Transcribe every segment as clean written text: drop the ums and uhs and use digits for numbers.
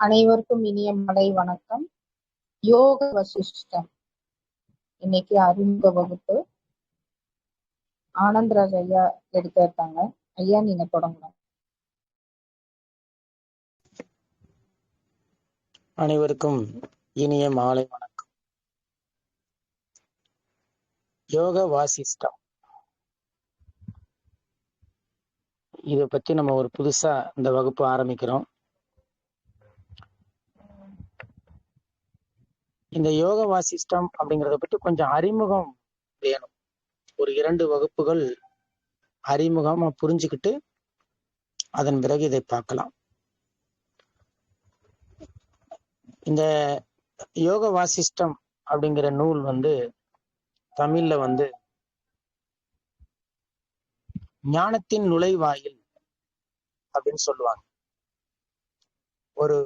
அனைவருக்கும் இனிய மாலை வணக்கம். யோக வசிஷ்டம் இன்னைக்கு அறிமுக வகுப்பு. ஆனந்தராஜ் ஐயா எடுத்திருக்காங்க. ஐயா, நீங்க தொடங்கலாம். அனைவருக்கும் இனிய மாலை வணக்கம். யோக வாசிஷ்டம், இதை பத்தி நம்ம ஒரு புதுசா இந்த வகுப்பு ஆரம்பிக்கிறோம். இந்த யோக வாசிஷ்டம் அப்படிங்கிறத பற்றி கொஞ்சம் அறிமுகம் வேணும். ஒரு 2 வகுப்புகள் அறிமுகமா புரிஞ்சுக்கிட்டு அதன் பிறகு இதை பார்க்கலாம். இந்த யோக வாசிஷ்டம் அப்படிங்கிற நூல் தமிழ்ல ஞானத்தின் நுழைவாயில் அப்படின்னு சொல்லுவாங்க. ஒரு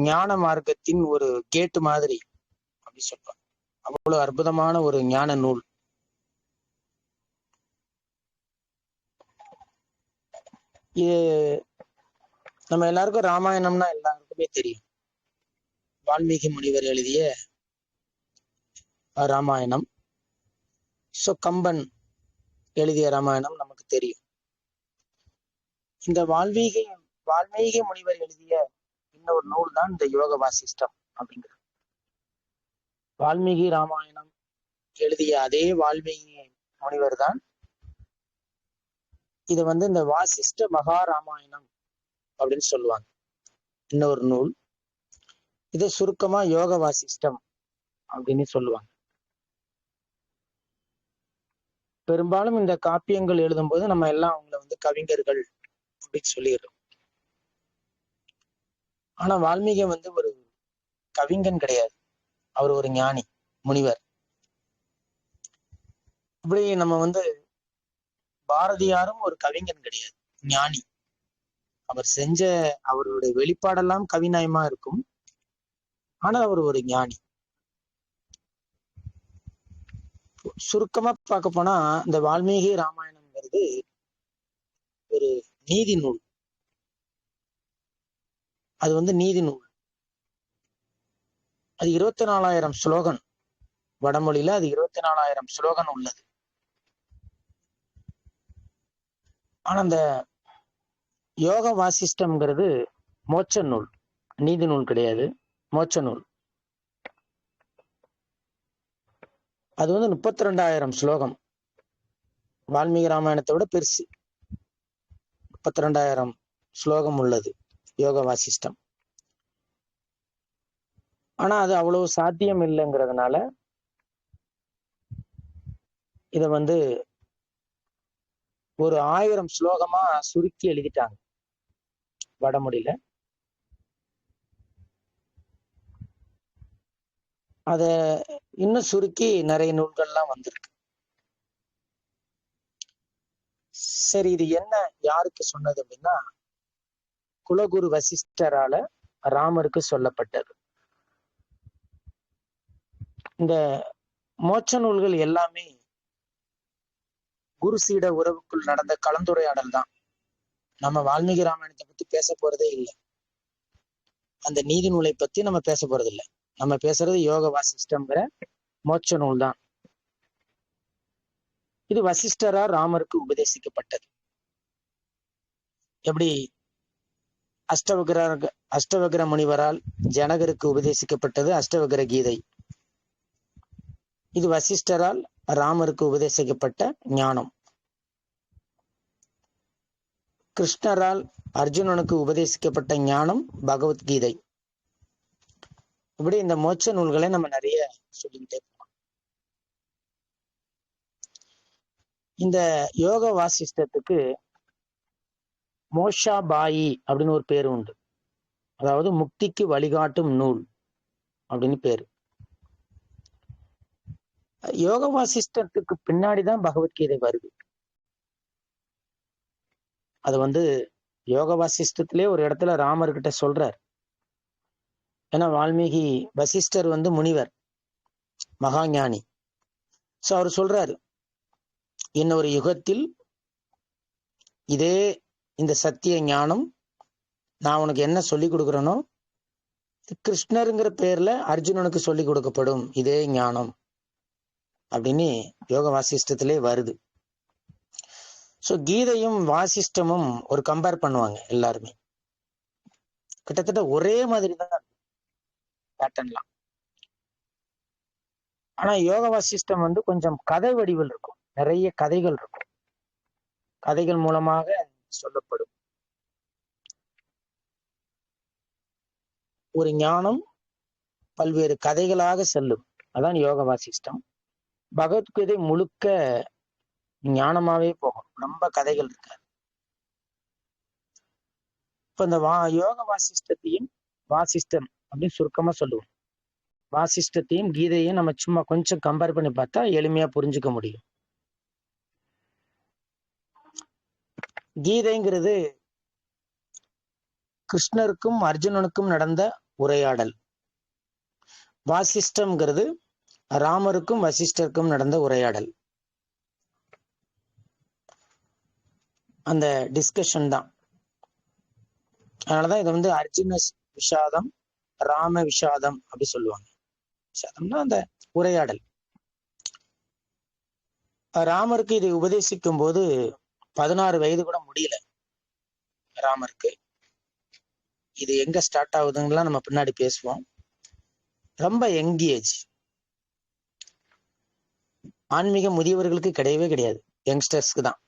ஞான மார்க்கத்தின் ஒரு கேட்டு மாதிரி அப்படி சொல்லுவாங்க. அவ்வளவு அற்புதமான ஒரு ஞான நூல். இது நம்ம எல்லாருக்கும் ராமாயணம்னா எல்லாருக்குமே தெரியும். வால்மீகி முனிவர் எழுதிய ராமாயணம். கம்பன் எழுதிய ராமாயணம் நமக்கு தெரியும். இந்த வால்மீகி முனிவர் எழுதிய இன்னொரு நூல் தான் இந்த யோக வாசிஷ்டம் அப்படிங்கிறது. வால்மீகி ராமாயணம் எழுதிய அதே வால்மீகி முனிவர் தான் இது இந்த வாசிஷ்ட மகா ராமாயணம் அப்படின்னு சொல்லுவாங்க. இன்னொரு நூல், இதை சுருக்கமா யோக வாசிஷ்டம் அப்படின்னு சொல்லுவாங்க. பெரும்பாலும் இந்த காப்பியங்கள் எழுதும்போது நம்ம எல்லாம் அவங்கள கவிஞர்கள் அப்படின்னு சொல்லிடுறோம். ஆனா வால்மீகி ஒரு கவிஞன் கிடையாது, அவர் ஒரு ஞானி, முனிவர். இப்படி நம்ம பாரதியாரும் ஒரு கவிஞன் கிடையாது, ஞானி. அவர் செஞ்ச அவருடைய வெளிப்பாடெல்லாம் கவிநயமா இருக்கும், ஆனா அவர் ஒரு ஞானி. சுருக்கமா பார்க்க போனா இந்த வால்மீகி ராமாயணம்ங்கிறது ஒரு நீதி நூல். அது நீதி நூல். அது 24,000 ஸ்லோகன். வடமொழியில அது 24,000 ஸ்லோகன் உள்ளது. ஆனா அந்த யோக வாசிஷ்டம்ங்கிறது மோட்ச நூல், நீதி நூல் கிடையாது, மோட்ச நூல். அது 32,000 ஸ்லோகம். வால்மீகி ராமாயணத்தை விட பெருசு. 32,000 ஸ்லோகம் உள்ளது யோக வாசிஷ்டம். ஆனா அது அவ்வளவு சாத்தியம் இல்லைங்கிறதுனால இத ஒரு 1000 ஸ்லோகமா சுருக்கி எழுதிட்டாங்க வடமொழியில. அத இன்னும் சுருக்கி நிறைய நூல்கள்லாம் வந்திருக்கு. சரி, இது என்ன, யாருக்கு சொன்னது அப்படின்னா, குலகுரு வசிஷ்டரால ராமருக்கு சொல்லப்பட்டது. இந்த மோட்ச நூல்கள் எல்லாமே குரு சீட உறவுக்குள் நடந்த கலந்துரையாடல் தான். நம்ம வால்மீகி ராமாயணத்தை பத்தி பேச போறதே இல்லை, அந்த நீதி நூலை பத்தி நம்ம பேச போறது இல்லை. நம்ம பேசுறது யோக வாசிஷ்டம்ங்கிற மோட்ச நூல் தான். இது வசிஷ்டரா ராமருக்கு உபதேசிக்கப்பட்டது. எப்படி அஷ்டவக்ர முனிவரால் ஜனகருக்கு உபதேசிக்கப்பட்டது அஷ்டவக்ர கீதை. இது வசிஷ்டரால் ராமருக்கு உபதேசிக்கப்பட்ட ஞானம். கிருஷ்ணரால் அர்ஜுனனுக்கு உபதேசிக்கப்பட்ட ஞானம் பகவத்கீதை. இப்படி இந்த மோட்ச நூல்களை நம்ம நிறைய சொல்லிக்கிட்டே போகலாம். இந்த யோக வாசிஷ்டத்துக்கு மோஷாபாயி அப்படின்னு ஒரு பேரு உண்டு. அதாவது முக்திக்கு வழிகாட்டும் நூல் அப்படின்னு பேரு. யோக வாசிஷ்டத்துக்கு பின்னாடிதான் பகவத்கீதை வருது. அது யோக வாசிஷ்டத்திலே ஒரு இடத்துல ராமர்கிட்ட சொல்றார். ஏன்னா வால்மீகி வசிஷ்டர் முனிவர், மகா ஞானி. அவர் சொல்றாரு, இன்னொரு யுகத்தில் இதே இந்த சத்திய ஞானம் நான் உனக்கு என்ன சொல்லி கொடுக்குறேனோ கிருஷ்ணருங்கிற பேர்ல அர்ஜுனனுக்கு சொல்லி கொடுக்கப்படும் இதே ஞானம் அப்படின்னு யோக வாசிஷ்டத்திலே வருது. ஸோ கீதையும் வாசிஷ்டமும் ஒரு கம்பேர் பண்ணுவாங்க எல்லாருமே. கிட்டத்தட்ட ஒரே மாதிரி தான் பேட்டர்ன்லாம். ஆனா யோக வாசிஷ்டம் வந்து கொஞ்சம் கதை வடிவில் இருக்கும், நிறைய கதைகள் இருக்கும், கதைகள் மூலமாக சொல்லப்படும் ஒரு ஞானம் பல்வேறு கதைகளாக செல்லும். அதான் யோக வாசிஷ்டம். பகவத்கீதை முழுக்க ஞானமாவே போகும், ரொம்ப கதைகள் இருக்காது. இப்ப இந்த யோக வாசிஷ்டத்தையும் வாசிஷ்டம் அப்படின்னு சுருக்கமா சொல்லுவோம். வாசிஷ்டத்தையும் கீதையும் நம்ம சும்மா கொஞ்சம் கம்பேர் பண்ணி பார்த்தா எளிமையா புரிஞ்சுக்க முடியும். கீதைங்கிறது கிருஷ்ணருக்கும் அர்ஜுனனுக்கும் நடந்த உரையாடல். வாசிஷ்டம்ங்கிறது ராமருக்கும் வசிஷ்டருக்கும் நடந்த உரையாடல். அந்த டிஸ்கஷன் தான். அதனாலதான் இதை வந்து அர்ஜுன விஷாதம், ராம விஷாதம் அப்படி சொல்லுவாங்க. விஷாதம்னா அந்த உரையாடல். ராமருக்கு இதை உபதேசிக்கும் போது 16 வயது கூட முடியல ராமருக்கு. இது எங்க ஸ்டார்ட் ஆகுதுங்கலாம் நம்ம பின்னாடி பேசுவோம். ரொம்ப யங் ஏஜ். ஆன்மீக முதியவர்களுக்கு கிடையவே கிடையாது, யங்ஸ்டர்ஸ்க்கு தான்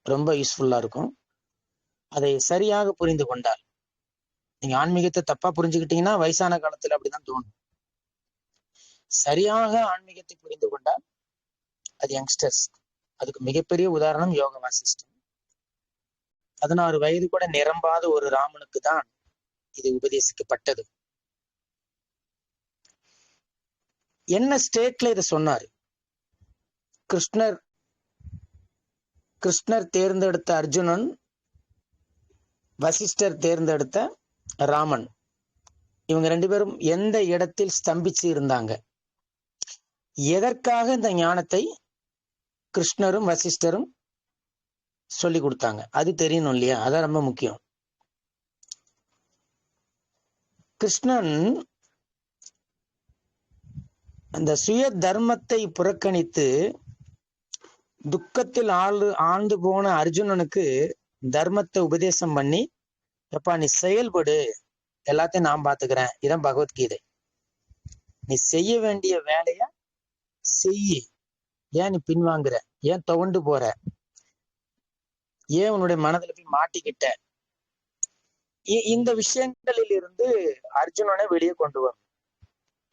ரொம்ப யூஸ்ஃபுல்லா இருக்கும். அதை சரியாக புரிந்து கொண்டால். நீங்க ஆன்மீகத்தை தப்பா புரிஞ்சுக்கிட்டீங்கன்னா வயசான காலத்துல அப்படிதான் தோணும். சரியாக ஆன்மீகத்தை புரிந்து கொண்டால் அது யங்ஸ்டர்ஸ். அதுக்கு மிகப்பெரிய உதாரணம் யோக வாசிஷ்டம். 16 வயது கூட நிரம்பாத ஒரு ராமனுக்கு தான் இது உபதேசிக்கப்பட்டது. என்ன ஸ்டேட்ல இதை சொன்னாரு? கிருஷ்ணர் தேர்ந்தெடுத்த அர்ஜுனன், வசிஷ்டர் தேர்ந்தெடுத்த ராமன், இவங்க 2 பேரும் எந்த இடத்தில் ஸ்தம்பிச்சு இருந்தாங்க? எதற்காக இந்த ஞானத்தை கிருஷ்ணரும் வசிஷ்டரும் சொல்லி கொடுத்தாங்க? அது தெரியணும் இல்லையா? அதான் ரொம்ப முக்கியம். கிருஷ்ணன் அந்த சுய தர்மத்தை புறக்கணித்து துக்கத்தில் ஆழ்ந்து போன அர்ஜுனனுக்கு தர்மத்தை உபதேசம் பண்ணி, எப்பா நீ செயல்படு, எல்லாத்தையும் நான் பாத்துக்கிறேன். இதான் பகவத்கீதை. நீ செய்ய வேண்டிய வேலைய செய்யி. ஏன் நீ பின்வாங்குற? ஏன் துவண்டு போற? ஏன் உன்னுடைய மனதில் போய் மாட்டிக்கிட்ட? இந்த விஷயங்களில் இருந்து அர்ஜுனனை வெளியே கொண்டு வரும்.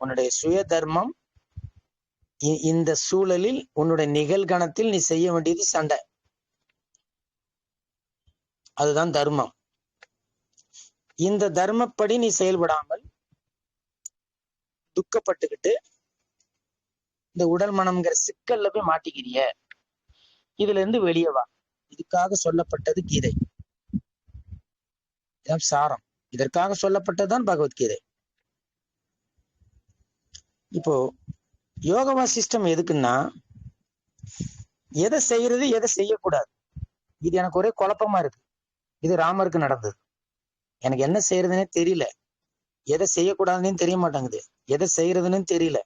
உன்னுடைய சுய தர்மம், இந்த சூழலில் உன்னுடைய நிகழ்கணத்தில் நீ செய்ய வேண்டியது சண்டை. அதுதான் தர்மம். இந்த தர்மப்படி நீ செயல்படாமல் துக்கப்பட்டுக்கிட்டு இந்த உடல் மனம்ங்கிற சிக்கல்ல போய் மாட்டிக்கிறிய. இதுல இருந்து வெளியே வா. இதுக்காக சொல்லப்பட்டது கீதை. இதான் சாரம். இதற்காக சொல்லப்பட்டதுதான் பகவத்கீதை. இப்போ யோக வாசிஷ்டம் எதுக்குன்னா, எதை செய்யறது எதை செய்யக்கூடாது, இது எனக்கு ஒரே குழப்பமா இருக்கு. இது ராமருக்கு நடந்தது. எனக்கு என்ன செய்யறதுன்னே தெரியல, எதை செய்யக்கூடாதுன்னு தெரிய மாட்டேங்குது, எதை செய்யறதுன்னு தெரியல.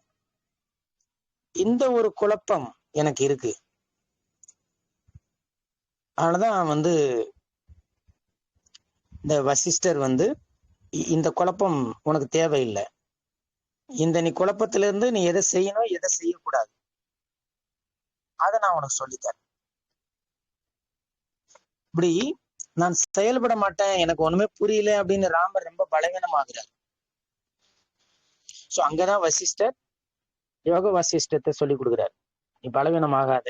இந்த ஒரு குழப்பம் எனக்கு இருக்கு. அதனாலதான் வந்து இந்த வசிஷ்டர் வந்து, இந்த குழப்பம் உனக்கு தேவையில்லை, இந்த நீ குழப்பத்திலிருந்து நீ எதை செய்யணும் எதை செய்யக்கூடாது அதை நான் உனக்கு சொல்லித்தரேன். இப்படி நான் செயல்பட மாட்டேன், எனக்கு ஒண்ணுமே புரியல அப்படின்னு ராமர் ரொம்ப பலவீனமாகிறார். சோ அங்கதான் வசிஷ்டர் யோக வாசிஷ்டத்தை சொல்லி கொடுக்குறார். நீ பலவீனமாகாத,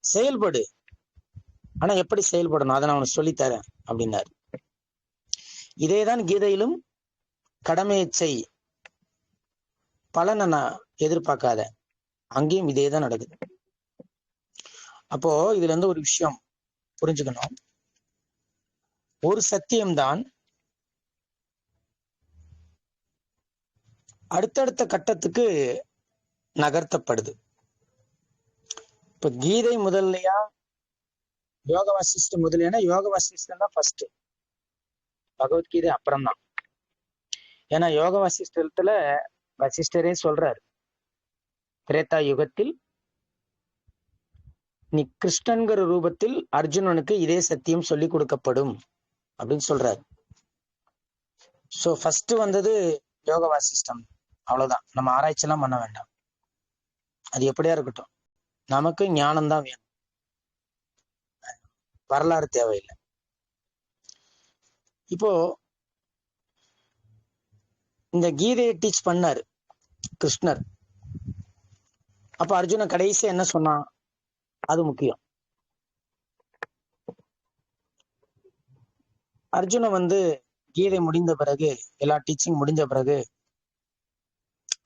செயல்படு. ஆனா எப்படி செயல்படணும் அதை நான் உனக்கு சொல்லித்தரேன் அப்படின்னாரு. இதேதான் கீதையிலும், கடமையை செய், பலனை நான் எதிர்பார்க்காத. அங்கேயும் இதே தான் நடக்குது. அப்போ இதுல இருந்து ஒரு விஷயம் புரிஞ்சுக்கணும். ஒரு சத்தியம்தான் அடுத்தடுத்த கட்டத்துக்கு நகர்த்தப்படுது. இப்ப கீதை முதல்லையா யோக வாசிஷ்டம் முதலியா? யோக வாசிஷ்டம் தான் ஃபர்ஸ்ட், பகவத்கீதை அப்புறம்தான். ஏன்னா யோக வாசிஷ்டத்துல வசிஷ்டரே சொல்றாரு, திரேதா யுகத்தில் நீ கிருஷ்ணன்கிற ரூபத்தில் அர்ஜுனனுக்கு இதே சத்தியம் சொல்லி கொடுக்கப்படும் அப்படின்னு சொல்றாரு. சோ ஃபர்ஸ்ட் வந்தது யோக வாசிஷ்டம். அவ்வளவுதான், நம்ம ஆராய்ச்சி எல்லாம் பண்ண வேண்டாம். அது எப்படியா இருக்கட்டும், நமக்கு ஞானம் தான் வேணும், வரலாறு தேவையில்லை. இப்போ இந்த கீதையை டீச் பண்ணாரு கிருஷ்ணர். அப்ப அர்ஜுன கடைசி என்ன சொன்னான், அது முக்கியம். அர்ஜுனன் கீதை முடிந்த பிறகு, எல்லா டீச்சிங் முடிஞ்ச பிறகு,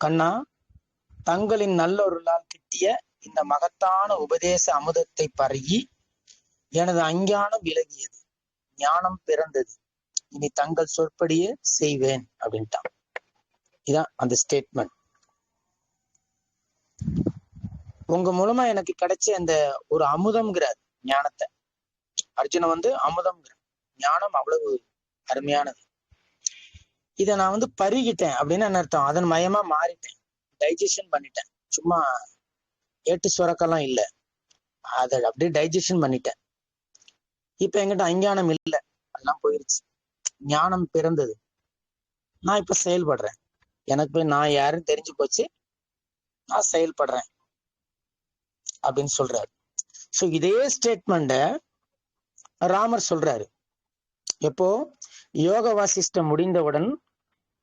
கண்ணா, தங்களின் நல்லொருளால் கிட்டிய இந்த மகத்தான உபதேச அமுதத்தை பருகி எனது அஞ்ஞானம் விலகியது, ஞானம் பிறந்தது, இனி தங்கள் சொற்படியே செய்வேன் அப்படின்ட்டான். இதான் அந்த ஸ்டேட்மெண்ட். உங்க மூலமா எனக்கு கிடைச்ச அந்த ஒரு அமுதம்ங்கிறார் ஞானத்தை. அர்ஜுனன் அமுதம்ங்கிற ஞானம் அவ்வளவு அருமையானது. இதை நான் பருகிட்டேன் அப்படின்னு என்ன அர்த்தம், அதன் மயமா மாறிட்டேன், டைஜஷன் பண்ணிட்டேன். சும்மா ஏட்டு சுரக்கெல்லாம் இல்லை, அதை அப்படியே டைஜஷன் பண்ணிட்டேன். இப்ப என்கிட்ட அஞ்ஞானம் இல்லை, அதெல்லாம் போயிருச்சு, ஞானம் பிறந்தது, நான் இப்ப செயல்படுறேன். எனக்கு போய் நான் யாருன்னு தெரிஞ்சு போச்சு, நான் செயல்படுறேன் அப்படின்னு சொல்றாரு. சோ இதே ஸ்டேட்மெண்ட ராமர் சொல்றாரு. எப்போ யோக வாசிஷ்டம் முடிந்தவுடன்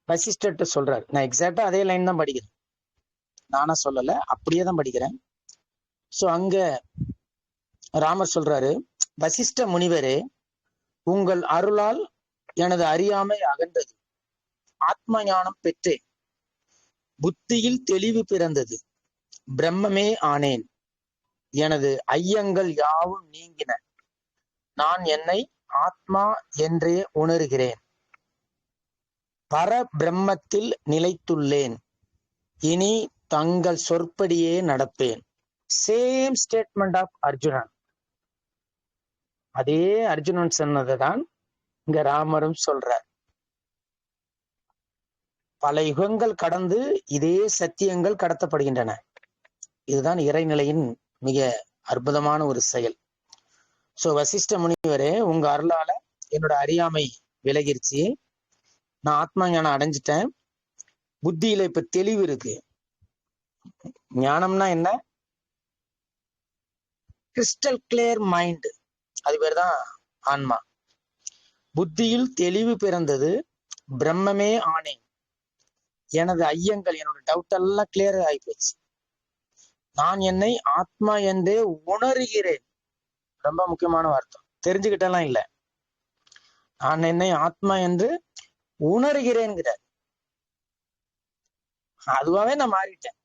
வசிஷ்டர்கிட்ட சொல்றாரு. நான் எக்ஸாக்டா அதே லைன் தான் படிக்கிறேன், நானா சொல்லல, அப்படியே தான் படிக்கிறேன். சோ அங்க ராமர் சொல்றாரு, வசிஷ்ட முனிவரே, உங்கள் அருளால் எனது அறியாமை அகன்றது, ஆத்ம ஞானம் பெற்றேன், புத்தியில் தெளிவு பிறந்தது, பிரம்மமே ஆனேன், எனது ஐயங்கள் யாவும் நீங்கின, நான் என்னை ஆத்மா என்றே உணர்கிறேன், பர பிரம்மத்தில் நிலைத்துள்ளேன், இனி தங்கள் சொற்படியே நடப்பேன். Same statement of Arjunan. அதே அர்ஜுனன் சொன்னதுதான் இங்க ராமரும் சொல்றார். பல யுகங்கள் கடந்து இதே சத்தியங்கள் கடத்தப்படுகின்றன. இதுதான் இறைநிலையின் மிக அற்புதமான ஒரு செயல். சோ வசிஷ்ட முனிவரே, உங்க அருளால என்னோட அறியாமை விலகிருச்சு, நான் ஆத்மா ஞானம் அடைஞ்சிட்டேன், புத்தியில இப்ப தெளிவு இருக்கு. ஞானம்னா என்ன, கிறிஸ்டல் கிளியர் மைண்ட், அது பேர் தான் ஆன்மா. புத்தியில் தெளிவு பிறந்தது, பிரம்மமே ஆனேன், எனது ஐயங்கள், என்னோட டவுட் எல்லாம் கிளியர் ஆகி போச்சு, நான் என்னை ஆத்மா என்றே உணர்கிறேன். ரொம்ப முக்கியமான வார்த்தை, தெரிஞ்சுக்கிட்டெல்லாம் இல்லை, நான் என்னை ஆத்மா என்று உணர்கிறேன்கிற, அதுவாவே நான் மாறிட்டேன்.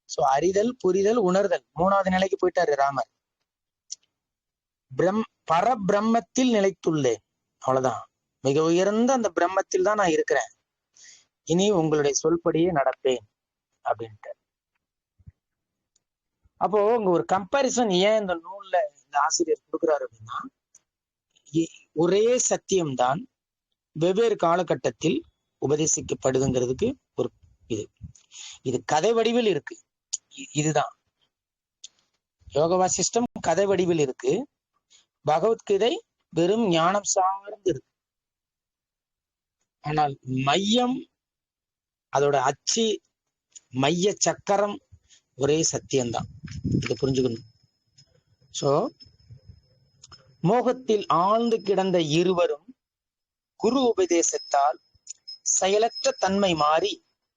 சோ அறிதல், புரிதல், உணர்தல், மூணாவது நிலைக்கு போயிட்டாரு ராமர். பரபிரம்மத்தில் நிலைத்துள்ளேன், அவ்வளவுதான், மிக உயர்ந்த அந்த பிரம்மத்தில் தான் நான் இருக்கிறேன், இனி உங்களுடைய சொல்படியே நடப்பேன் அப்படின்ட்டு. அப்போ உங்க ஒரு கம்பாரிசன் ஏன் இந்த நூல்ல இந்த ஆசிரியர் கொடுக்குறாரு அப்படின்னா, ஒரே சத்தியம்தான் வெவ்வேறு காலகட்டத்தில் உபதேசிக்கப்படுதுங்கிறதுக்கு ஒரு இது கதை வடிவில் இருக்கு. இதுதான் யோக வாசிஷ்டம் கதை வடிவில் இருக்கு, பகவத்கீதை வெறும் ஞானம் சார்ந்து இருக்கு. ஆனால் மையம், அதோட அச்சு, மைய சக்கரம் ஒரே சத்தியம்தான். இதை புரிஞ்சுக்கணும். சோ மோகத்தில் ஆழ்ந்து கிடந்த இருவரும் குரு உபதேசத்தால் செயலற்ற தன்மை மாறி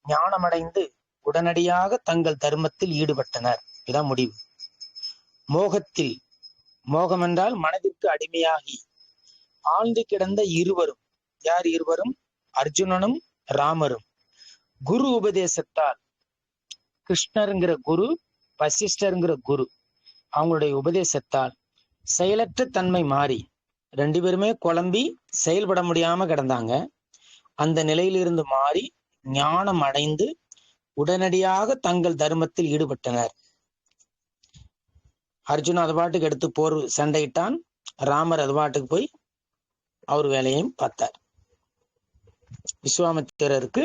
ஞானமடைந்து உடனடியாக தங்கள் தர்மத்தில் ஈடுபட்டனர். இதான் முடிவு. மோகத்தில், மோகம் என்றால் மனதிற்கு அடிமையாகி ஆழ்ந்து கிடந்த இருவரும், யார் இருவரும், அர்ஜுனனும் ராமரும், குரு உபதேசத்தால், கிருஷ்ணருங்கிற குரு, வசிஷ்டருங்கிற குரு, அவங்களுடைய உபதேசத்தால் செயலற்ற தன்மை மாறி ரெண்டு பேருமே குழம்பி செயல்பட முடியாம கிடந்தாங்க. அந்த நிலையிலிருந்து மாறி ஞானம் அடைந்து உடனடியாக தங்கள் தர்மத்தில் ஈடுபட்டனர். அர்ஜுன் அது பாட்டுக்கு எடுத்து போர் சண்டையிட்டான், ராமர் அது பாட்டுக்கு போய் அவர் வேலையையும் பார்த்தார். விஸ்வாமித்திரருக்கு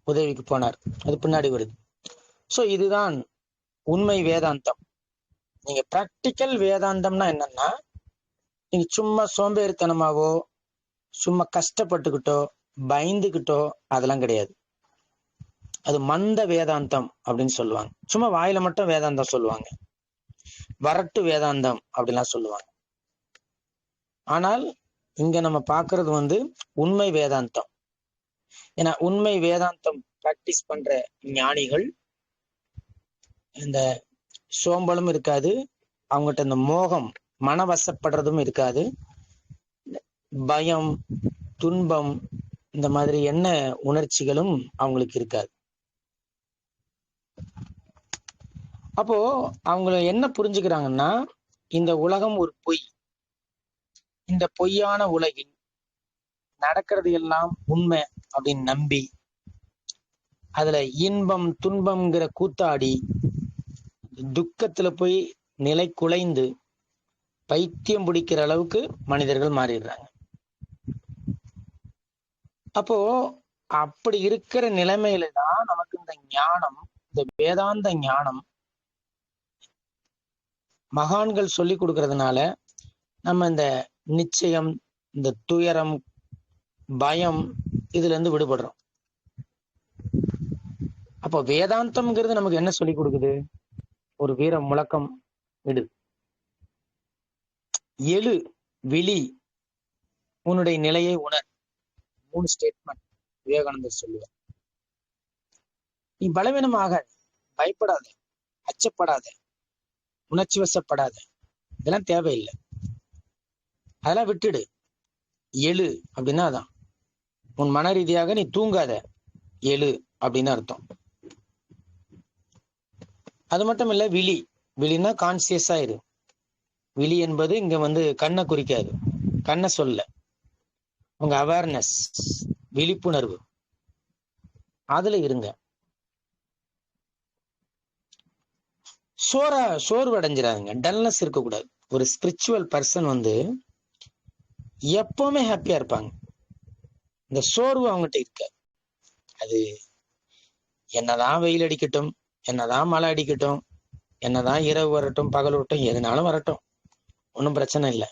உதவிக்கு போனார். அது பின்னாடி வருது. சோ இதுதான் உண்மை வேதாந்தம். நீங்க பிராக்டிக்கல் வேதாந்தம்னா என்னன்னா, நீங்க சும்மா சோம்பேறித்தனமாவோ சும்மா கஷ்டப்பட்டுக்கிட்டோ பயந்துகிட்டோ அதெல்லாம் கிடையாது. அது மந்த வேதாந்தம் அப்படின்னு சொல்லுவாங்க. சும்மா வாயில மட்டும் வேதாந்தம் சொல்லுவாங்க, வரட்டு வேதாந்தம் அப்படின்லாம் சொல்லுவாங்க. ஆனால் இங்க நம்ம பார்க்கிறது உண்மை வேதாந்தம். ஏன்னா உண்மை வேதாந்தம் பிராக்டிஸ் பண்ற ஞானிகள் இந்த சோம்பலும் இருக்காது, அவங்ககிட்ட இந்த மோகம் மனவசப்படுறதும் இருக்காது, பயம் துன்பம் இந்த மாதிரி என்ன உணர்ச்சிகளும் அவங்களுக்கு இருக்காது. அப்போ அவங்க என்ன புரிஞ்சுக்கிறாங்கன்னா, இந்த உலகம் ஒரு பொய், இந்த பொய்யான உலகில் நடக்கிறது எல்லாம் உண்மை அப்படின்னு நம்பி அதுல இன்பம் துன்பம்ங்கிற கூத்தாடி துக்கத்துல போய் நிலை குலைந்து பைத்தியம் பிடிக்கிற அளவுக்கு மனிதர்கள் மாறிடுறாங்க. அப்போ அப்படி இருக்கிற நிலைமையில தான் நமக்கு இந்த ஞானம், இந்த வேதாந்த ஞானம் மகான்கள் சொல்லி கொடுக்கறதுனால நம்ம இந்த நிச்சயம், இந்த துயரம், பயம் இதுல இருந்து விடுபடுறோம். அப்போ வேதாந்தம்ங்கிறது நமக்கு என்ன சொல்லி கொடுக்குது? ஒரு வீர முழக்கம் விடு, எழு, விழி, உன்னுடைய நிலையை உணர். 3 ஸ்டேட்மெண்ட் விவேகானந்தர் சொல்லுவார். நீ பலவீனமாக, பயப்படாத, அச்சப்படாத, உணர்ச்சி வசப்படாத, இதெல்லாம் தேவையில்லை, அதெல்லாம் விட்டுடு. எழு அப்படின்னா அதான். உன் மன ரீதியாக நீ தூங்காத, எழு அப்படின்னு அர்த்தம். அது மட்டும் இல்ல, விழி, விழின்னா கான்சியஸா இரு. விழி என்பது இங்க கண்ணை குறிக்காது, கண்ணை சொல்ல, உங்க அவேர்னஸ், விழிப்புணர்வு, அதுல இருங்க. சோர்வு அடைஞ்சிடாதுங்க, டல்னஸ் இருக்கக்கூடாது. ஒரு ஸ்பிரிச்சுவல் பர்சன் எப்பவுமே ஹாப்பியா இருப்பாங்க. இந்த சோர்வு அவங்ககிட்ட இருக்க. அது என்னதான் வெயில் அடிக்கட்டும், என்னதான் மழை அடிக்கட்டும், என்னதான் இரவு வரட்டும், பகல் வரட்டும், எதுனாலும் வரட்டும், ஒன்றும் பிரச்சனை இல்லை.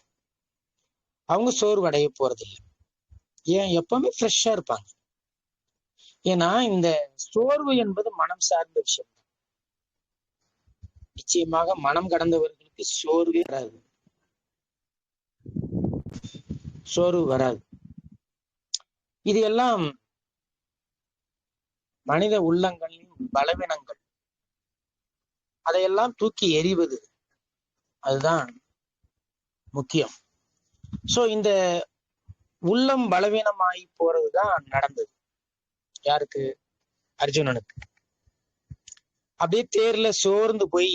அவங்க சோர்வு அடைய போறதில்லை. ஏன்? எப்பவுமே ஃப்ரெஷ்ஷா இருப்பாங்க. ஏன்னா இந்த சோர்வு என்பது மனம் சார்ந்த விஷயம். நிச்சயமாக மனம் கடந்தவர்களுக்கு சோர்வே வராது, சோர்வு வராது. இது எல்லாம் மனித உள்ளங்களின் பலவீனங்கள். அதையெல்லாம் தூக்கி எறிவது, அதுதான் முக்கியம். சோ இந்த உள்ளம் பலவீனமாயி போறதுதான் நடந்தது. யாருக்கு? அர்ஜுனனுக்கு. அப்படியே தேர்ல சோர்ந்து போய்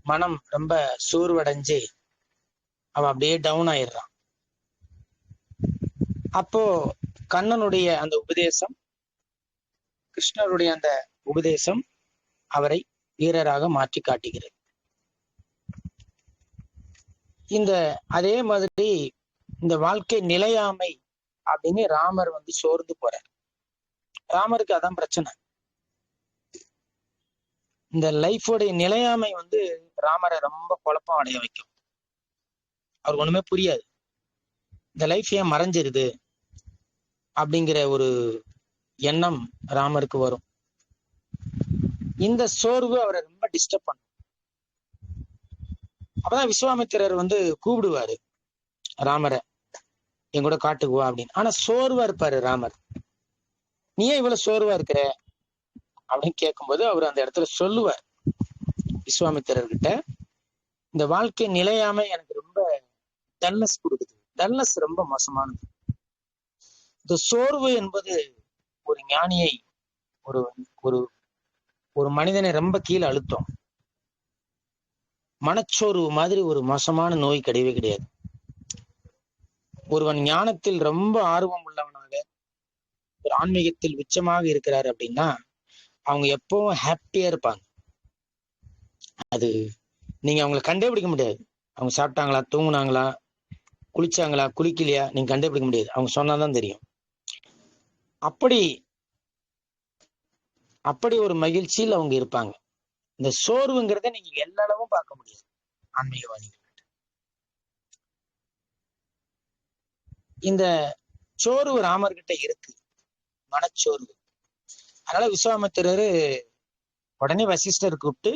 மனம் ரொம்ப சோர்வடைஞ்சு அவன் அப்படியே டவுன் ஆயிடுறான். அப்போ கண்ணனுடைய அந்த உபதேசம், கிருஷ்ணருடைய அந்த உபதேசம் அவரை வீரராக மாற்றி காட்டுகிறது. அதே மாதிரி இந்த வாழ்க்கை நிலையாமை அப்படின்னு ராமர் சோர்ந்து போறார். ராமருக்கு அதான் பிரச்சனை. இந்த லைஃபோடைய நிலையாமை ராமரை ரொம்ப குழப்பம் அடைய வைக்கும். அவருக்கு ஒண்ணுமே புரியாது. இந்த லைஃப் ஏன் மறைஞ்சிருது அப்படிங்கிற ஒரு எண்ணம் ராமருக்கு வரும். இந்த சோர்வு அவரை ரொம்ப டிஸ்டர்ப் பண்ணும். அப்பதான் விஸ்வாமித்திரர் கூப்பிடுவாரு ராமரை, என் கூட காட்டுக்கு வா அப்படின்னு. ஆனா சோர்வா இருப்பாரு ராமர். நீ ஏன் இவ்வளவு சோர்வா இருக்கிற அப்படின்னு கேட்கும்போது அவர் அந்த இடத்துல சொல்லுவார் விஸ்வாமித்திரர்கிட்ட, இந்த வாழ்க்கை நிலையாம எனக்கு ரொம்ப டல்னஸ் கொடுக்குது. டல்னஸ் ரொம்ப மோசமானது. இந்த சோர்வு என்பது ஒரு ஞானியை, ஒரு ஒரு ஒரு மனிதனை ரொம்ப கீழே அழுத்தம். மனச்சோர்வு மாதிரி ஒரு மோசமான நோய் கிடையவே கிடையாது. ஒருவன் ஞானத்தில் ரொம்ப ஆர்வம் உள்ளவனாக, ஒரு ஆன்மீகத்தில் உச்சமாக இருக்கிறார் அப்படின்னா அவங்க எப்பவும் ஹாப்பியா இருப்பாங்க. அது நீங்க அவங்களை கண்டே பிடிக்க முடியாது. அவங்க சாப்பிட்டாங்களா, தூங்குனாங்களா, குளிச்சாங்களா, குளிக்கலையா, நீங்க கண்டே பிடிக்க முடியாது. அவங்க சொன்னாதான் தெரியும். அப்படி அப்படி ஒரு மகிழ்ச்சியில் அவங்க இருப்பாங்க. இந்த சோர்வுங்கிறத நீங்க எல்லாளவும் பார்க்க முடியாது ஆன்மீகவாதிகள். இந்த சோர்வு ராமர்கிட்ட இருக்கு, மனச்சோர்வு. அதனால விஸ்வாமித்திரரு உடனே வசிஷ்டர் கூப்பிட்டு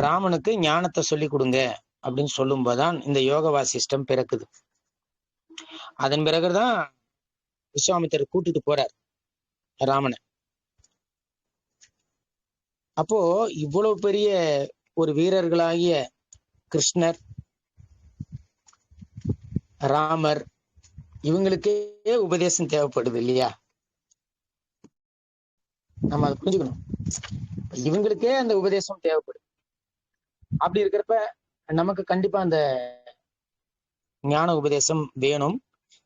ராமனுக்கு ஞானத்தை சொல்லி கொடுங்க அப்படின்னு சொல்லும் போதுதான் இந்த யோக வாசிஷ்டம் பிறக்குது. அதன் பிறகுதான் விஸ்வாமித்திரர் கூட்டிட்டு போறார் ராமனை. அப்போ இவ்வளவு பெரிய ஒரு வீரர்களாகிய கிருஷ்ணர், ராமர், இவங்களுக்கே உபதேசம் தேவைப்படுது இல்லையா? நம்ம அதை புரிஞ்சுக்கணும். இவங்களுக்கே அந்த உபதேசம் தேவைப்படுது. அப்படி இருக்கிறப்ப நமக்கு கண்டிப்பா அந்த ஞான உபதேசம் வேணும்,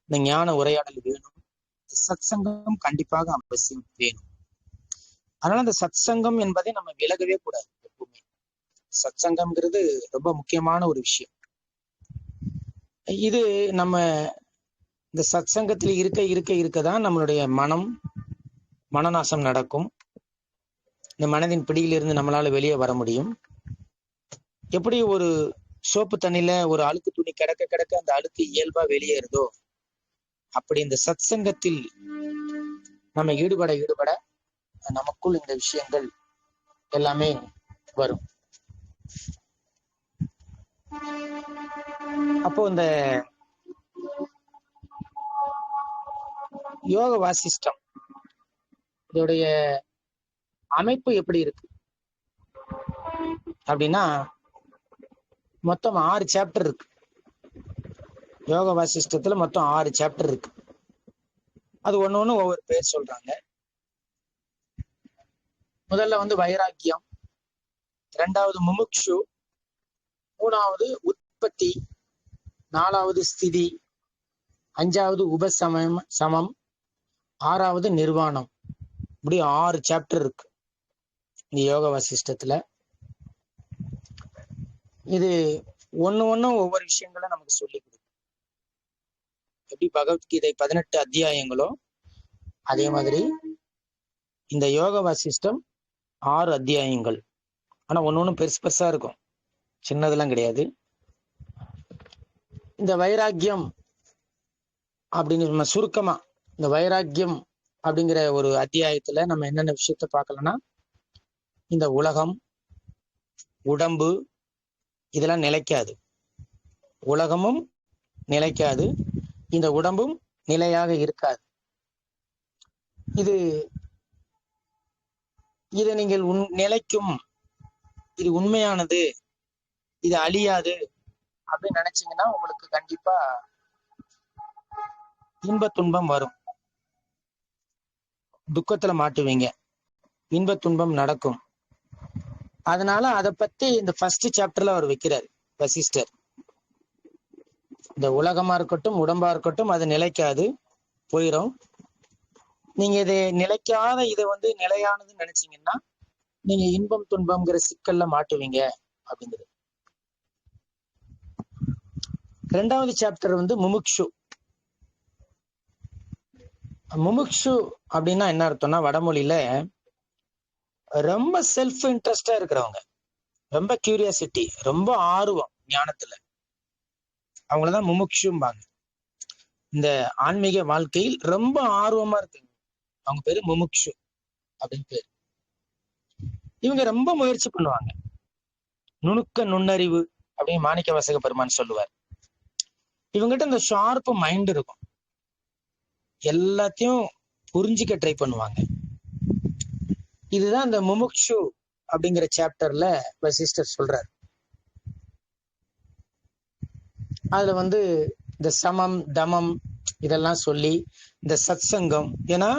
இந்த ஞான உரையாடல் வேணும், சத் சங்கம் கண்டிப்பாக அவசியம் வேணும். அதனால அந்த சத் சங்கம் என்பதை நம்ம விலகவே கூடாது. எப்பவுமே சத் சங்கம்ங்கிறது ரொம்ப முக்கியமான ஒரு விஷயம். இது நம்ம இந்த சத் சங்கத்தில் இருக்கதான் நம்மளுடைய மனநாசம் நடக்கும். இந்த மனதின் பிடியிலிருந்து நம்மளால வெளியே வர முடியும். எப்படி ஒரு சோப்பு தண்ணியில ஒரு அழுக்கு துணி கிடக்க அந்த அழுக்கு இயல்பா வெளியேறுதோ, அப்படி இந்த சத் சங்கத்தில் நம்ம ஈடுபட நமக்குள் இந்த விஷயங்கள் எல்லாமே வரும். அப்போ இந்த யோக வாசிஷ்டம் இதோடைய அமைப்பு எப்படி இருக்கு அப்படின்னா, மொத்தம் 6 சாப்டர் இருக்கு. யோக வாசிஷ்டத்துல மொத்தம் 6 சாப்டர் இருக்கு. அது ஒண்ணு ஒவ்வொரு பேர் சொல்றாங்க. முதல்ல வைராக்கியம், 2வது முமுக்ஷு, 3வது உற்பத்தி, 4வது ஸ்திதி, 5வது சமம், 6வது நிர்வாணம். இப்படி 6 சாப்டர் இருக்கு இந்த யோக வாசிஷ்டத்துல. இது ஒண்ணும் ஒவ்வொரு விஷயங்களும் நமக்கு சொல்லி கொடுக்கும். எப்படி பகவத்கீதை 18 அத்தியாயங்களோ அதே மாதிரி இந்த யோக வாசிஷ்டம் 6 அத்தியாயங்கள். ஆனா ஒண்ணு பெருசா இருக்கும், சின்னதெல்லாம் கிடையாது. இந்த வைராக்கியம் அப்படின்னு நம்ம சுருக்கமா இந்த வைராக்கியம் அப்படிங்கிற ஒரு அத்தியாயத்துல நம்ம என்னென்ன விஷயத்த பார்க்கலன்னா, இந்த உலகம், உடம்பு இதெல்லாம் நிலைக்காது. உலகமும் நிலைக்காது, இந்த உடம்பும் நிலையாக இருக்காது. இதை நீங்கள் நிலைக்கும், இது உண்மையானது, இது அழியாது அப்படின்னு நினைச்சீங்கன்னா உங்களுக்கு கண்டிப்பா இன்ப துன்பம் வரும், துக்கத்துல மாட்டுவீங்க, இன்ப துன்பம் நடக்கும். அதனால அதை பத்தி இந்த ஃபர்ஸ்ட் சாப்டர்ல அவர் வைக்கிறார் வசிஷ்டர். இந்த உலகமா இருக்கட்டும், உடம்பா இருக்கட்டும், அது நிலைக்காது, போயிடும். நீங்க இதை நிலைக்காத இதை நிலையானதுன்னு நினைச்சீங்கன்னா நீங்க இன்பம் துன்பம்ங்கிற சிக்கல்ல மாட்டுவீங்க அப்படிங்கிறது. 2வது சாப்டர் முமுக்ஷு. முமுக்ஷு அப்படின்னா என்ன அர்த்தம்னா, வடமொழியில ரொம்ப செல்ஃப் இன்ட்ரெஸ்டா இருக்கிறவங்க, ரொம்ப கியூரியாசிட்டி, ரொம்ப ஆர்வம் ஞானத்துல, அவங்களதான் முமுக்ஷும்பாங்க. இந்த ஆன்மீக வாழ்க்கையில் ரொம்ப ஆர்வமா இருக்கு, அவங்க பேரு முமுக்ஷு அப்படின்னு பேரு. இவங்க ரொம்ப முயற்சி பண்ணுவாங்க. நுணுக்க நுண்ணறிவு அப்படின்னு மாணிக்க வாசக பெருமான் சொல்லுவார். இவங்ககிட்ட இந்த ஷார்ப் மைண்ட் இருக்கும், எல்லாத்தையும் புரிஞ்சுக்க ட்ரை பண்ணுவாங்க. இதுதான் இந்த முமுக்ஷு அப்படிங்கிற சாப்டர்ல வசிஷ்டர் சொல்றார். அதுல இந்த சமம் தமம் இதெல்லாம் சொல்லி இந்த சத் சங்கம், ஏன்னா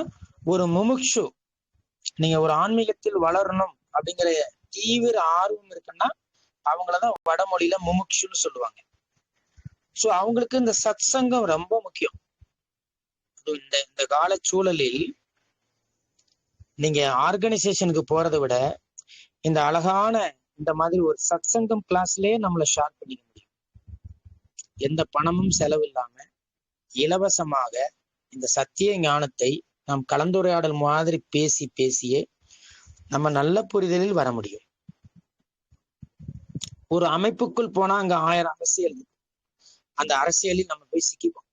ஒரு முமுக்ஷு, நீங்க ஒரு ஆன்மீகத்தில் வளரணும் அப்படிங்கிற தீவிர ஆர்வம் இருக்குன்னா அவங்களதான் வடமொழியில முமுக்ஷுன்னு சொல்லுவாங்க. சோ அவங்களுக்கு இந்த சத் சங்கம் ரொம்ப முக்கியம். இந்த கால சூழலில் நீங்க ஆர்கனைசேஷனுக்கு போறதை விட இந்த அழகான இந்த மாதிரி ஒரு சத் சங்கம் கிளாஸ்லயே நம்மளை ஷேர் பண்ணிக்க முடியும். எந்த பணமும் செலவில்லாம இலவசமாக இந்த சத்திய ஞானத்தை நாம் கலந்துரையாடல் மாதிரி பேசி பேசியே நம்ம நல்ல புரிதலில் வர முடியும். ஒரு அமைப்புக்குள் போனா அங்க 1000 அரசியல், அந்த அரசியலில் நம்ம போய் சிக்கிப்போம்.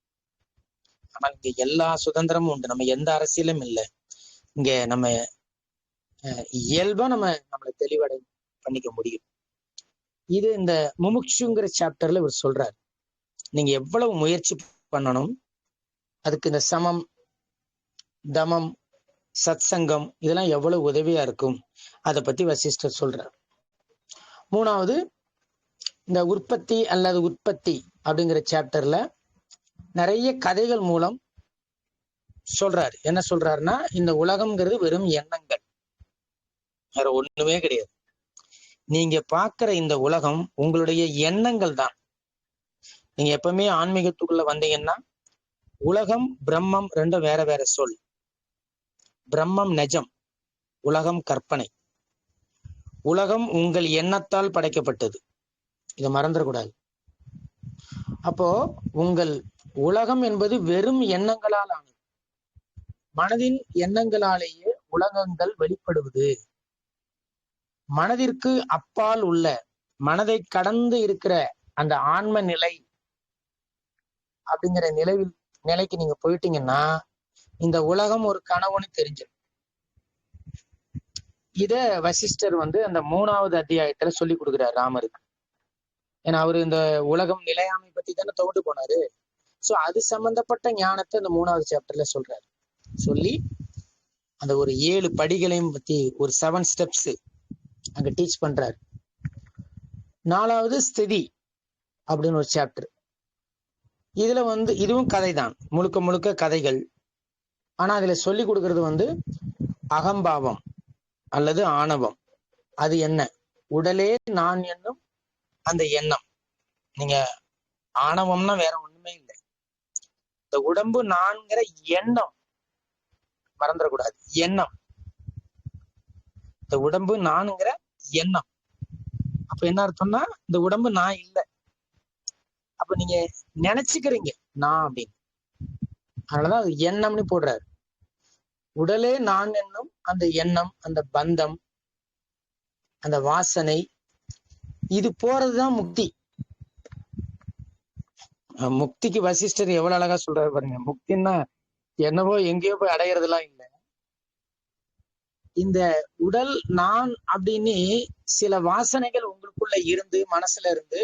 ஆனால் இங்க எல்லா சுதந்திரமும் உண்டு. நம்ம எந்த அரசியலும் இல்லை. இங்க நம்ம இயல்பா நம்மளை தெளிவடை பண்ணிக்க முடியும். இது இந்த முமுட்சுங்கிற சாப்டர்ல இவர் சொல்றாரு. நீங்க எவ்வளவு முயற்சி பண்ணணும், அதுக்கு இந்த சமம், தமம், சத்சங்கம் இதெல்லாம் எவ்வளவு உதவியா இருக்கும், அதை பத்தி வசிஷ்டர் சொல்றார். மூணாவது, இந்த உற்பத்தி அல்லது உற்பத்தி அப்படிங்கிற சாப்டர்ல நிறைய கதைகள் மூலம் சொல்றாரு. என்ன சொல்றாருன்னா, இந்த உலகம்ங்கிறது வெறும் எண்ணங்கள், வேற ஒண்ணுமே கிடையாது. நீங்க பாக்குற இந்த உலகம் உங்களுடைய எண்ணங்கள் தான். நீங்க எப்பவுமே ஆன்மீகத்துக்குள்ள வந்தீங்கன்னா, உலகம் பிரம்மம் ரெண்டும் வேற வேற சொல். பிரம்மம் நிஜம், உலகம் கற்பனை. உலகம் உங்கள் எண்ணத்தால் படைக்கப்பட்டது, இதை மறந்துடக்கூடாது. அப்போ உங்கள் உலகம் என்பது வெறும் எண்ணங்களால் ஆனது. மனதின் எண்ணங்களாலேயே உலகங்கள் வெளிப்படுவது. மனதிற்கு அப்பால் உள்ள, மனதை கடந்து இருக்கிற அந்த ஆன்ம நிலை அப்படிங்கிற நிலைக்கு நீங்க போயிட்டீங்கன்னா, இந்த உலகம் ஒரு கனவுன்னு தெரிஞ்சிடும். இத வசிஷ்டர் அந்த 3வது அத்தியாயத்துல சொல்லி கொடுக்குறாரு ராமருக்கு. ஏன்னா அவரு இந்த உலகம் நிலையாமை பத்தி தானே தோண்டு போனாரு. சோ அது சம்பந்தப்பட்ட ஞானத்தை இந்த 3வது சாப்டர்ல சொல்றாரு. சொல்லி அந்த ஒரு 7 படிகளையும் பத்தி ஒரு 7 ஸ்டெப்ஸ் அங்க டீச் பண்றாரு. 4வது ஸ்திதி அப்படின்னு ஒரு சாப்டர். இதுல இதுவும் கதை தான், முழுக்க முழுக்க கதைகள். ஆனா அதுல சொல்லி கொடுக்கறது அகம்பாவம் அல்லது ஆணவம். அது என்ன? உடலே நான் என்னும் அந்த எண்ணம். நீங்க ஆணவம்னா வேற ஒண்ணுமே இல்லை. இந்த உடம்பு நான்கிற எண்ணம் மறந்துடக்கூடாது. எண்ணம், இந்த உடம்பு நான்கிற எண்ணம். அப்ப என்ன அர்த்தம்னா, இந்த உடம்பு நான் இல்லை. அப்ப நீங்க நினைச்சுக்கிறீங்க நான் அப்படின்னு. அதனாலதான் அது எண்ணம்னு போடுறாரு. உடலே நான் என்னும் அந்த எண்ணம், அந்த பந்தம், அந்த வாசனை, இது போறதுதான் முக்தி. முக்திக்கு வசிஷ்டர் எவ்வளவு அழகா சொல்றாரு பாருங்க. முக்தின்னா என்னவோ எங்கேயோ போய் அடையிறதுலாம் இல்லை. இந்த உடல் நான் அப்படின்னு சில வாசனைகள் உங்களுக்குள்ள இருந்து, மனசுல இருந்து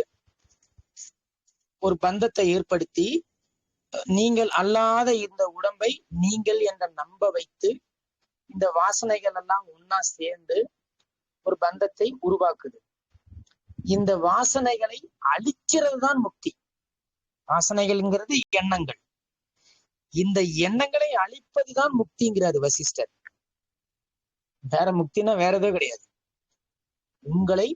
ஒரு பந்தத்தை ஏற்படுத்தி, நீங்கள் அல்லாத இந்த உடம்பை நீங்கள் என்ற நம்ப வைத்து, இந்த வாசனைகள் எல்லாம் ஒன்னா சேர்ந்து ஒரு பந்தத்தை உருவாக்குது. இந்த வாசனைகளை அழிக்கிறது தான் முக்தி. வாசனைகள்ங்கிறது எண்ணங்கள். இந்த எண்ணங்களை அழிப்பதுதான் முக்திங்கிறாரு வசிஷ்டர். வேற முக்தினா வேற எதுவும் கிடையாது. உங்களை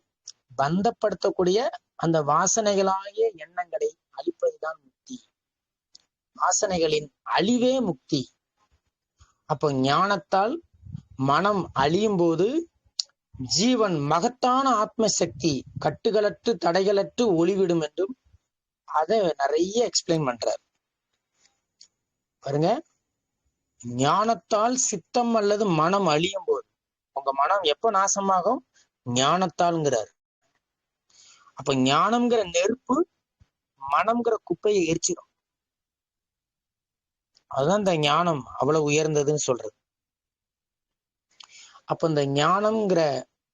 பந்தப்படுத்தக்கூடிய அந்த வாசனைகளாகிய எண்ணங்களை அழிப்பதுதான் முக்தி. வாசனைகளின் அழிவே முக்தி. அப்போ ஞானத்தால் மனம் அழியும் போது ஜீவன் மகத்தான ஆத்ம சக்தி கட்டுகளற்று தடைகளற்று ஒளிவிடும் என்றும் அதை நிறைய எக்ஸ்பிளைன் பண்றார் பாருங்க. ஞானத்தால் சித்தம் அல்லது மனம் அழியும் போது, உங்க மனம் எப்ப நாசமாகும்? ஞானத்தால்ங்கிறார். அப்ப ஞானம்ங்கிற நெருப்பு மனம்ங்கிற குப்பையை எரிச்சிடும். அதுதான் இந்த ஞானம் அவ்வளவு உயர்ந்ததுன்னு சொல்றது. அப்ப இந்த ஞானம்ங்கிற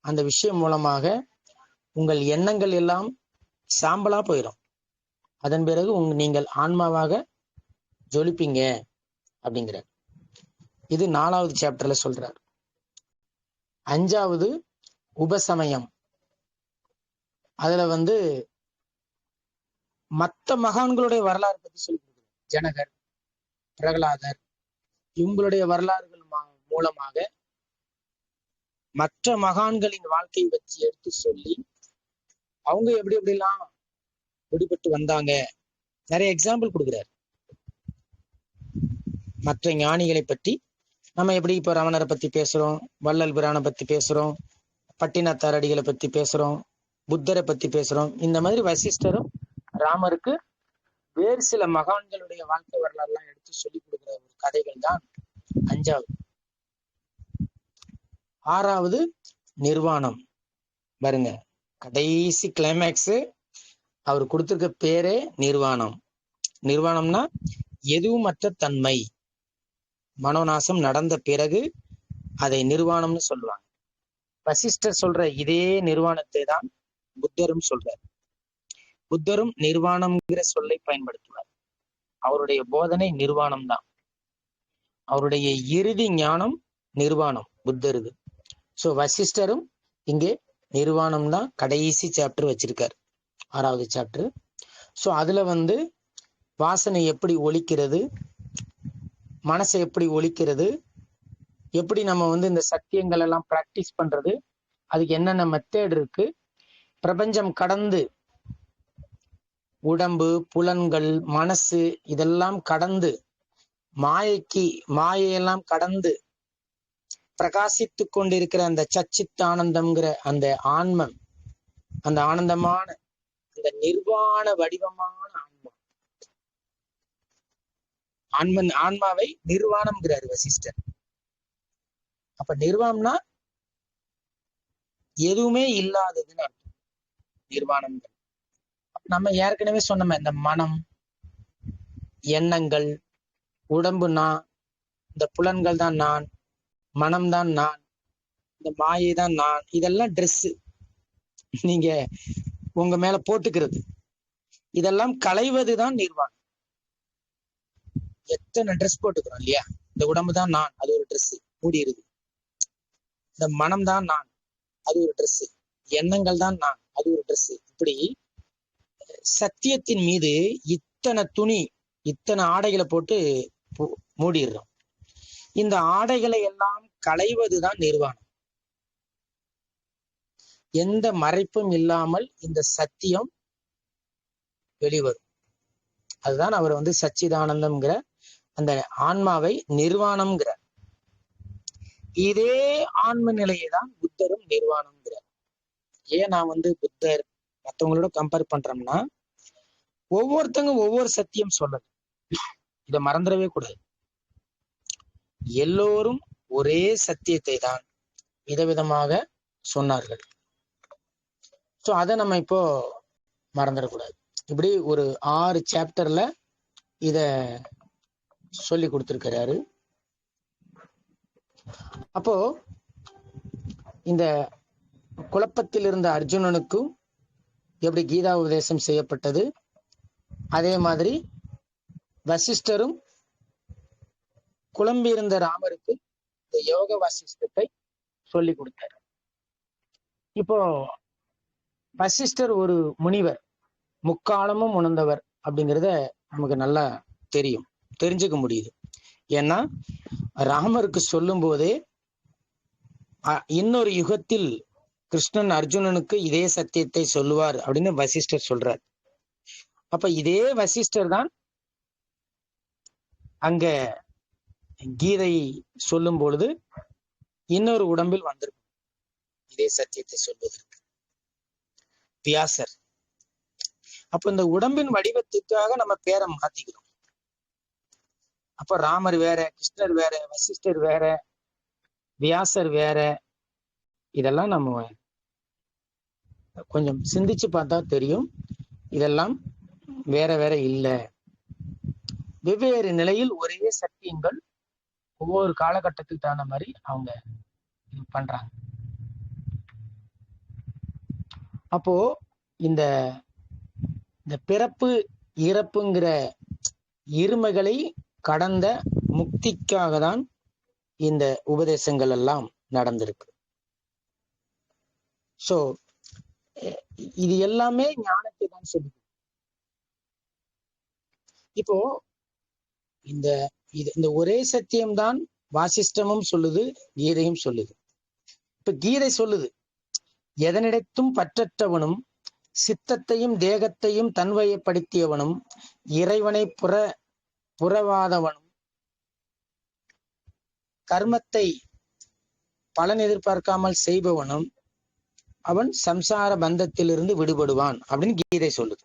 அந்த விஷயம் மூலமாக உங்கள் எண்ணங்கள் எல்லாம் சாம்பலா போயிடும். அதன் பிறகு நீங்கள் ஆன்மாவாக ஜொலிப்பீங்க அப்படிங்கிற இது 4வது சாப்டர்ல சொல்றார். 5வது உபசமயம். அதுல மற்ற மகான்களுடைய வரலாறு பத்தி சொல்லி கொடுக்குறார். ஜனகர், பிரகலாதர், இவங்களுடைய வரலாறுகள் மூலமாக மற்ற மகான்களின் வாழ்க்கையை பற்றி எடுத்து சொல்லி அவங்க எப்படி எப்படிலாம் விடுபட்டு வந்தாங்க நிறைய எக்ஸாம்பிள் கொடுக்குறாரு. மற்ற ஞானிகளை பற்றி நம்ம எப்படி இப்ப ரமணரை பத்தி பேசுறோம், வள்ளல் பிரானை பத்தி பேசுறோம், பட்டினத்தார் அடிகளை பத்தி பேசுறோம், புத்தரை பத்தி பேசுறோம். இந்த மாதிரி வசிஷ்டரும் ராமருக்கு வேறு சில மகான்களுடைய வாழ்க்கை வரலாறுலாம் எடுத்து சொல்லி கொடுக்குற ஒரு கதைகள் தான் 5வது. 6வது நிர்வாணம். பாருங்க, கடைசி கிளைமேக்ஸ் அவர் கொடுத்திருக்க பேரே நிர்வாணம். நிர்வாணம்னா எதுவுமற்ற தன்மை. மனோநாசம் நடந்த பிறகு அதை நிர்வாணம்னு சொல்லுவாங்க. வசிஷ்டர் சொல்ற இதே நிர்வாணத்தை தான் புத்தரும் சொல்றார். புத்தரும் நிர்வாணம்ங்கிற சொல்லை பயன்படுத்துவார். அவருடைய போதனை நிர்வாணம் தான். அவருடைய இறுதி ஞானம் நிர்வாணம் புத்தருக்கு. சோ வசிஷ்டரும் இங்கே நிர்வாணம் தான் கடைசி சாப்டர் வச்சிருக்கார், 6வது சாப்டர். சோ அதுல வாசனை எப்படி ஒழிக்கிறது, மனசை எப்படி ஒழிக்கிறது, எப்படி நம்ம இந்த சத்தியங்கள் எல்லாம் பிராக்டிஸ் பண்றது, அதுக்கு என்னென்ன மெத்தட் இருக்கு, பிரபஞ்சம் கடந்து உடம்பு, புலன்கள், மனசு இதெல்லாம் கடந்து மாயையெல்லாம் கடந்து பிரகாசித்து கொண்டிருக்கிற அந்த சச்சித் ஆனந்தம்ங்கிற அந்த ஆன்மம், அந்த ஆனந்தமான அந்த நிர்வாண வடிவமான ஆன்மாவை நிர்வாணம்ங்கிறாரு வசிஷ்டர். அப்ப நிர்வாணம்னா எதுவுமே இல்லாததுன்னு அர்த்தம். நிர்வாணம் நம்ம ஏற்கனவே சொன்னோமே, இந்த மனம், எண்ணங்கள், உடம்பு நான், இந்த புலன்கள் தான் நான், மனம் தான் நான், இந்த மாயை தான் நான், இதெல்லாம் ட்ரெஸ் நீங்க உங்க மேல போட்டுக்கிறது. இதெல்லாம் களைவதுதான் நிர்வாணம். எத்தனை ட்ரெஸ் போட்டுக்கிறோம் இல்லையா? இந்த உடம்பு தான் நான், அது ஒரு ட்ரெஸ் மூடிடுது. இந்த மனம் தான் நான், அது ஒரு ட்ரெஸ். எண்ணங்கள் தான் நான், அது ஒரு ட்ரெஸ். இப்படி சத்தியத்தின் மீது இத்தனை துணி, இத்தனை ஆடைகளை போட்டு மூடிடுறோம். இந்த ஆடைகளை எல்லாம் களைவதுதான் நிர்வாணம். எந்த மறைப்பும் இல்லாமல் இந்த சத்தியம் வெளிவரும். அதுதான் அவர் சச்சிதானந்தம்ங்கிற அந்த ஆன்மாவை நிர்வாணம்ங்கிறார். இதே ஆன்ம நிலையை தான் புத்தரும் நிர்வாணம்ங்கிறார். ஏன் நான் புத்தர் மற்றவங்களோட கம்பேர் பண்றோம்னா, ஒவ்வொருத்தங்க ஒவ்வொரு சத்தியம் சொல்லது. இதை மறந்துடவே கூடாது. எல்லோரும் ஒரே சத்தியத்தை தான் விதவிதமாக சொன்னார்கள். ஸோ அதை நம்ம இப்போ மறந்துடக்கூடாது. இப்படி ஒரு 6 சாப்டர்ல இத சொல்லி கொடுத்திருக்கிறாரு. அப்போ இந்த குழப்பத்தில் இருந்த அர்ஜுனனுக்கும் எப்படி கீதா உபதேசம் செய்யப்பட்டது, அதே மாதிரி வசிஷ்டரும் குழம்பியிருந்த ராமருக்கு இந்த யோக வாசிஷ்டத்தை சொல்லி கொடுத்தார். இப்போ வசிஷ்டர் ஒரு முனிவர், முக்காலமும் உணர்ந்தவர் அப்படிங்கிறத நமக்கு நல்லா தெரிஞ்சுக்க முடியுது. ஏன்னா ராமருக்கு சொல்லும் போதே இன்னொரு யுகத்தில் கிருஷ்ணன் அர்ஜுனனுக்கு இதே சத்தியத்தை சொல்லுவார் அப்படின்னு வசிஷ்டர் சொல்றார். அப்ப இதே வசிஷ்டர் தான் அங்க கீதை சொல்லும் பொழுது இன்னொரு உடம்பில் வந்திருக்கும் இதே சத்தியத்தை சொல்வதற்கு வியாசர். அப்ப இந்த உடம்பின் வடிவத்திற்காக நம்ம பேரை மாத்திக்கிறோம். அப்ப ராமர் வேற, கிருஷ்ணர் வேற, வசிஷ்டர் வேற, வியாசர் வேற. இதெல்லாம் நம்ம கொஞ்சம் சிந்திச்சு பார்த்தா தெரியும். இதெல்லாம் வேற வேற இல்லை. வெவ்வேறு நிலையில் ஒரே சத்தியங்கள் ஒவ்வொரு காலகட்டத்துக்கு தகுந்த மாதிரி அவங்க பண்றாங்க. அப்போ இந்த பிறப்பு இறப்புங்கிற இருமைகளை கடந்த முக்திக்காக தான் இந்த உபதேசங்கள் எல்லாம் நடந்திருக்கு. சோ இது எல்லாமே ஞானத்தை தான் சொல்லுது. இப்போ இந்த ஒரே சத்தியம்தான் வாசிஷ்டமும் சொல்லுது, கீதையும் சொல்லுது. இப்ப கீதை சொல்லுது, எதனிடத்தும் பற்றற்றவனும் சித்தத்தையும் தேகத்தையும் தன்வயப்படுத்தியவனும் இறைவனை புறவாதவனும் கர்மத்தை பலன் எதிர்பார்க்காமல் செய்பவனும் அவன் சம்சார பந்தத்திலிருந்து விடுபடுவான் அப்படின்னு கீதை சொல்லுது.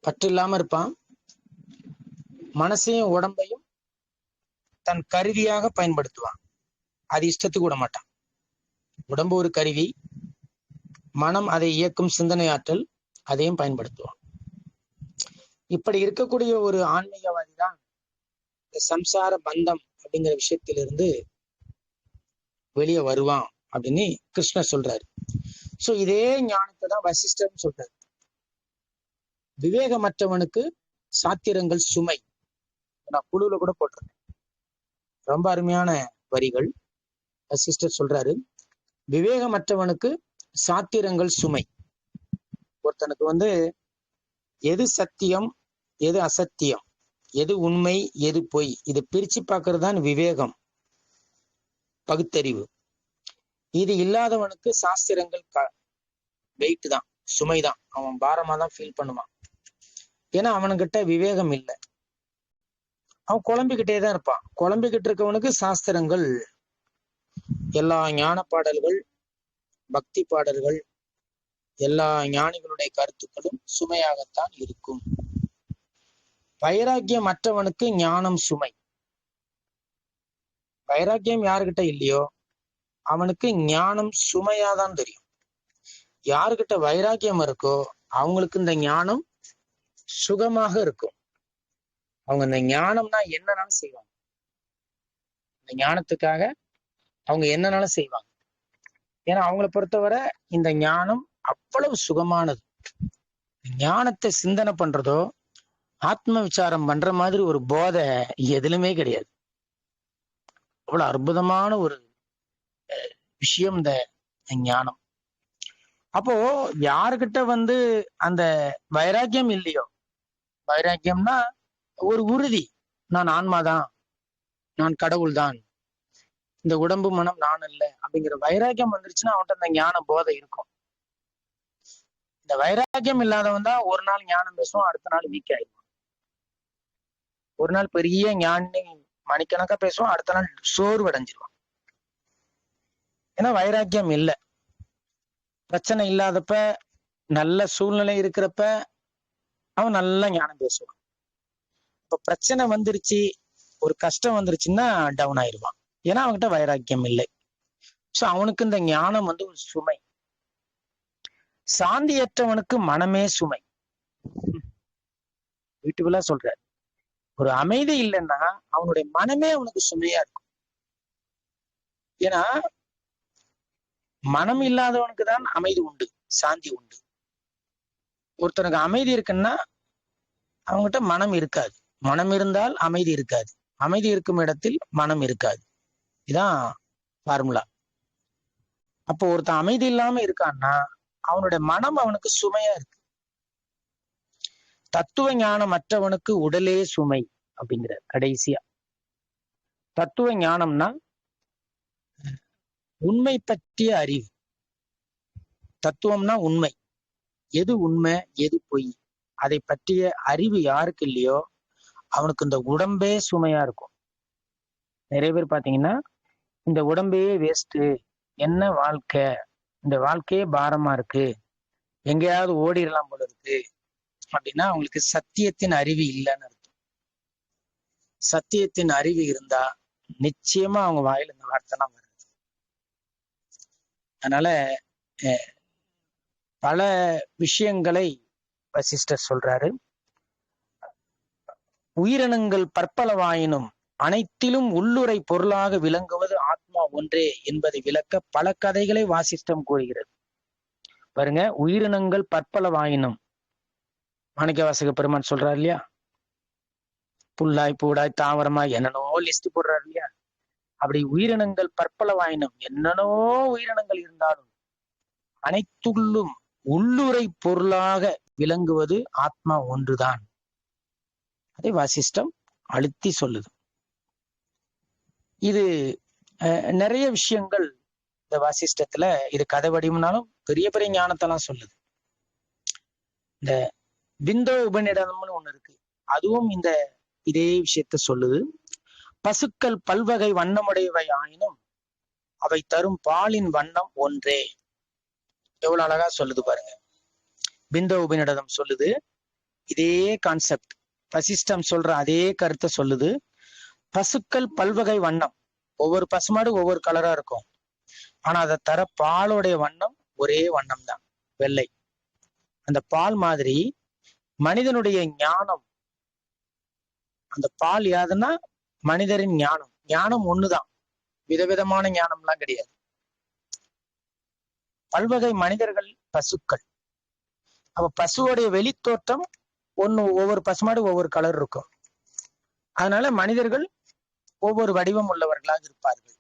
பற்று இல்லாம இருப்பான், மனசையும் உடம்பையும் தன் கருவியாக பயன்படுத்துவான். அது இஷ்டத்துக்கு விட மாட்டான். உடம்பு ஒரு கருவி, மனம் அதை இயக்கும் சிந்தனை ஆற்றல், அதையும் பயன்படுத்துவான். இப்படி இருக்கக்கூடிய ஒரு ஆன்மீகவாதி தான் இந்த சம்சார பந்தம் அப்படிங்கிற விஷயத்திலிருந்து வெளியே வருவான் அப்படின்னு கிருஷ்ணர் சொல்றாரு. சோ இதே ஞானத்தை தான் வசிஷ்டர் சொல்றாரு. விவேகமற்றவனுக்கு சாத்திரங்கள் சுமை. நான் குழுல கூட போட்டிருக்கேன். ரொம்ப அருமையான வரிகள். வசிஷ்டர் சொல்றாரு, விவேகமற்றவனுக்கு சாத்திரங்கள் சுமை. ஒருத்தனுக்கு எது சத்தியம், எது அசத்தியம், எது உண்மை, எது பொய், இதை பிரிச்சு பார்க்கறது தான் விவேகம், பகுத்தறிவு. இது இல்லாதவனுக்கு சாஸ்திரங்கள் வெயிட் தான், சுமைதான். அவன் பாரமா தான் ஃபீல் பண்ணுவான். ஏன்னா அவனுக்கிட்ட விவேகம் இல்லை. அவன் குழம்பிக்கிட்டே தான் இருப்பான். குழம்பிக்கிட்டு இருக்கவனுக்கு சாஸ்திரங்கள், எல்லா ஞான பாடல்கள், பக்தி பாடல்கள், எல்லா ஞானிகளுடைய கருத்துக்களும் சுமையாகத்தான் இருக்கும். வைராக்கியம் மற்றவனுக்கு ஞானம் சுமை. வைராக்கியம் யாருக்கிட்ட இல்லையோ அவனுக்கு ஞானம் சுமையாதான் தெரியும். யாருக்கிட்ட வைராக்கியம் இருக்கோ அவங்களுக்கு இந்த ஞானம் சுகமாக இருக்கும். அவங்க இந்த ஞானம்னா என்னன்னாலும் செய்வாங்க. இந்த ஞானத்துக்காக அவங்க என்னன்னாலும் செய்வாங்க. ஏன்னா அவங்கள பொறுத்தவரை இந்த ஞானம் அவ்வளவு சுகமானது. ஞானத்தை சிந்தனை பண்றதோ ஆத்ம விசாரம் பண்ற மாதிரி ஒரு போதை எதுலுமே கிடையாது. அவ்வளவு அற்புதமான ஒரு விஷயம் இந்த ஞானம். அப்போ யாருக்கிட்ட அந்த வைராக்கியம் இல்லையோ, வைராக்கியம்னா ஒரு உறுதி, நான் ஆன்மாதான், நான் கடவுள் தான், இந்த உடம்பு மனம் நான் அல்ல அப்படிங்கிற வைராக்கியம் வந்துருச்சுன்னா அவன்கிட்ட அந்த ஞான போதை இருக்கும். இந்த வைராக்கியம் இல்லாதவன் தான் ஒரு நாள் ஞானம் பேசுவான், அடுத்த நாள் வீக் ஆயிடுவான். ஒரு நாள் பெரிய ஞானி மணிக்கணக்கா பேசுவான், அடுத்த நாள் சோர்வடைஞ்சிருவான். ஏன்னா வைராக்கியம் இல்லை. பிரச்சனை இல்லாதப்ப, நல்ல சூழ்நிலை இருக்கிறப்ப அவன் நல்லா ஞானம் பேசுவான். இப்ப பிரச்சனை வந்துருச்சு, ஒரு கஷ்டம் வந்துருச்சுன்னா டவுன் ஆயிடுவான். ஏன்னா அவன்கிட்ட வைராக்கியம் இல்லை. சோ அவனுக்கு இந்த ஞானம் ஒரு சுமை. சாந்தியற்றவனுக்கு மனமே சுமை. வீட்டுக்குள்ள சொல்றாரு, ஒரு அமைதி இல்லைன்னா அவனுடைய மனமே அவனுக்கு சுமையா இருக்கும். ஏன்னா மனம் இல்லாதவனுக்கு தான் அமைதி உண்டு, சாந்தி உண்டு. ஒருத்தனுக்கு அமைதி இருக்குன்னா அவங்ககிட்ட மனம் இருக்காது. மனம் இருந்தால் அமைதி இருக்காது. அமைதி இருக்கும் இடத்தில் மனம் இருக்காது. இதான் ஃபார்முலா. அப்போ ஒருத்தன் அமைதி இல்லாம இருக்கான்னா அவனுடைய மனம் அவனுக்கு சுமையா இருக்கு. தத்துவ ஞானம் மற்றவனுக்கு உடலே சுமை அப்படிங்கிற கடைசியா. தத்துவ ஞானம்னா உண்மை பற்றிய அறிவு. தத்துவம்னா உண்மை, எது உண்மை எது பொய் அதை பற்றிய அறிவு யாருக்கு இல்லையோ அவனுக்கு இந்த உடம்பே சுமையா இருக்கும். நிறைய பேர் பாத்தீங்கன்னா இந்த உடம்பே வேஸ்ட், என்ன வாழ்க்கை, இந்த வாழ்க்கையே பாரமா இருக்கு, எங்கேயாவது ஓடிடலாம் போல இருக்கு அப்படின்னா அவங்களுக்கு சத்தியத்தின் அறிவு இல்லைன்னு அர்த்தம். சத்தியத்தின் அறிவு இருந்தா நிச்சயமா அவங்க வாயில இந்த வார்த்தைலாம் வருது. அதனால பல விஷயங்களை வசிஷ்டர் சொல்றாரு. உயிரினங்கள் பற்பலவாயினும் அனைத்திலும் உள்ளுரை பொருளாக விளங்குவது ஆத்மா ஒன்றே என்பதை விளக்க பல கதைகளை வாசிஷ்டம் கூறுகிறது. பாருங்க, உயிரினங்கள் பற்பலவாயினும் மாணிக்கவாசக பெருமான் சொல்றாரு இல்லையா, புல்லாய் பூடாய் தாவரமாய் என்னனோ லிஸ்ட் போடுறாரு இல்லையா. அப்படி உயிரினங்கள் பற்பலவாயினும் என்னனோ உயிரினங்கள் இருந்தாலும் அனைத்துள்ளும் உள்ளுரை பொருளாக விளங்குவது ஆத்மா ஒன்றுதான். அதை வாசிஷ்டம் அழுத்தி சொல்லுது. இது நிறைய விஷயங்கள் இந்த வாசிஷ்டத்துல, இது கதை வடிவம்னாலும் பெரிய பெரிய ஞானத்தெல்லாம் சொல்லுது. இந்த விந்தோ உபநிடதம்னு ஒண்ணு இருக்கு, அதுவும் இதே விஷயத்த சொல்லுது. பசுக்கள் பல்வகை வண்ணமுடையவை ஆயினும் அவை தரும் பாலின் வண்ணம் ஒன்றே. எவ்வளவு அழகா சொல்லுது பாருங்க. பிந்த உபநிடதம் சொல்லுது இதே கான்செப்ட், வசிஷ்டம் சொல்ற அதே கருத்தை சொல்லுது. பசுக்கள் பல்வகை வண்ணம், ஒவ்வொரு பசுமாடு ஒவ்வொரு கலரா இருக்கும். ஆனா அதை தர பாலோடைய வண்ணம் ஒரே வண்ணம் தான், வெள்ளை. அந்த பால் மாதிரி மனிதனுடைய ஞானம், அந்த பால் யாதுன்னா மனிதரின் ஞானம். ஞானம் ஒண்ணுதான், விதவிதமான ஞானம்லாம் கிடையாது. பல்வகை மனிதர்கள் பசுக்கள். அப்ப பசுவோடைய வெளித்தோற்றம் ஒண்ணு, ஒவ்வொரு பசுமாடு ஒவ்வொரு கலர் இருக்கும். அதனால மனிதர்கள் ஒவ்வொரு வடிவம் உள்ளவர்களாக இருப்பார்கள்.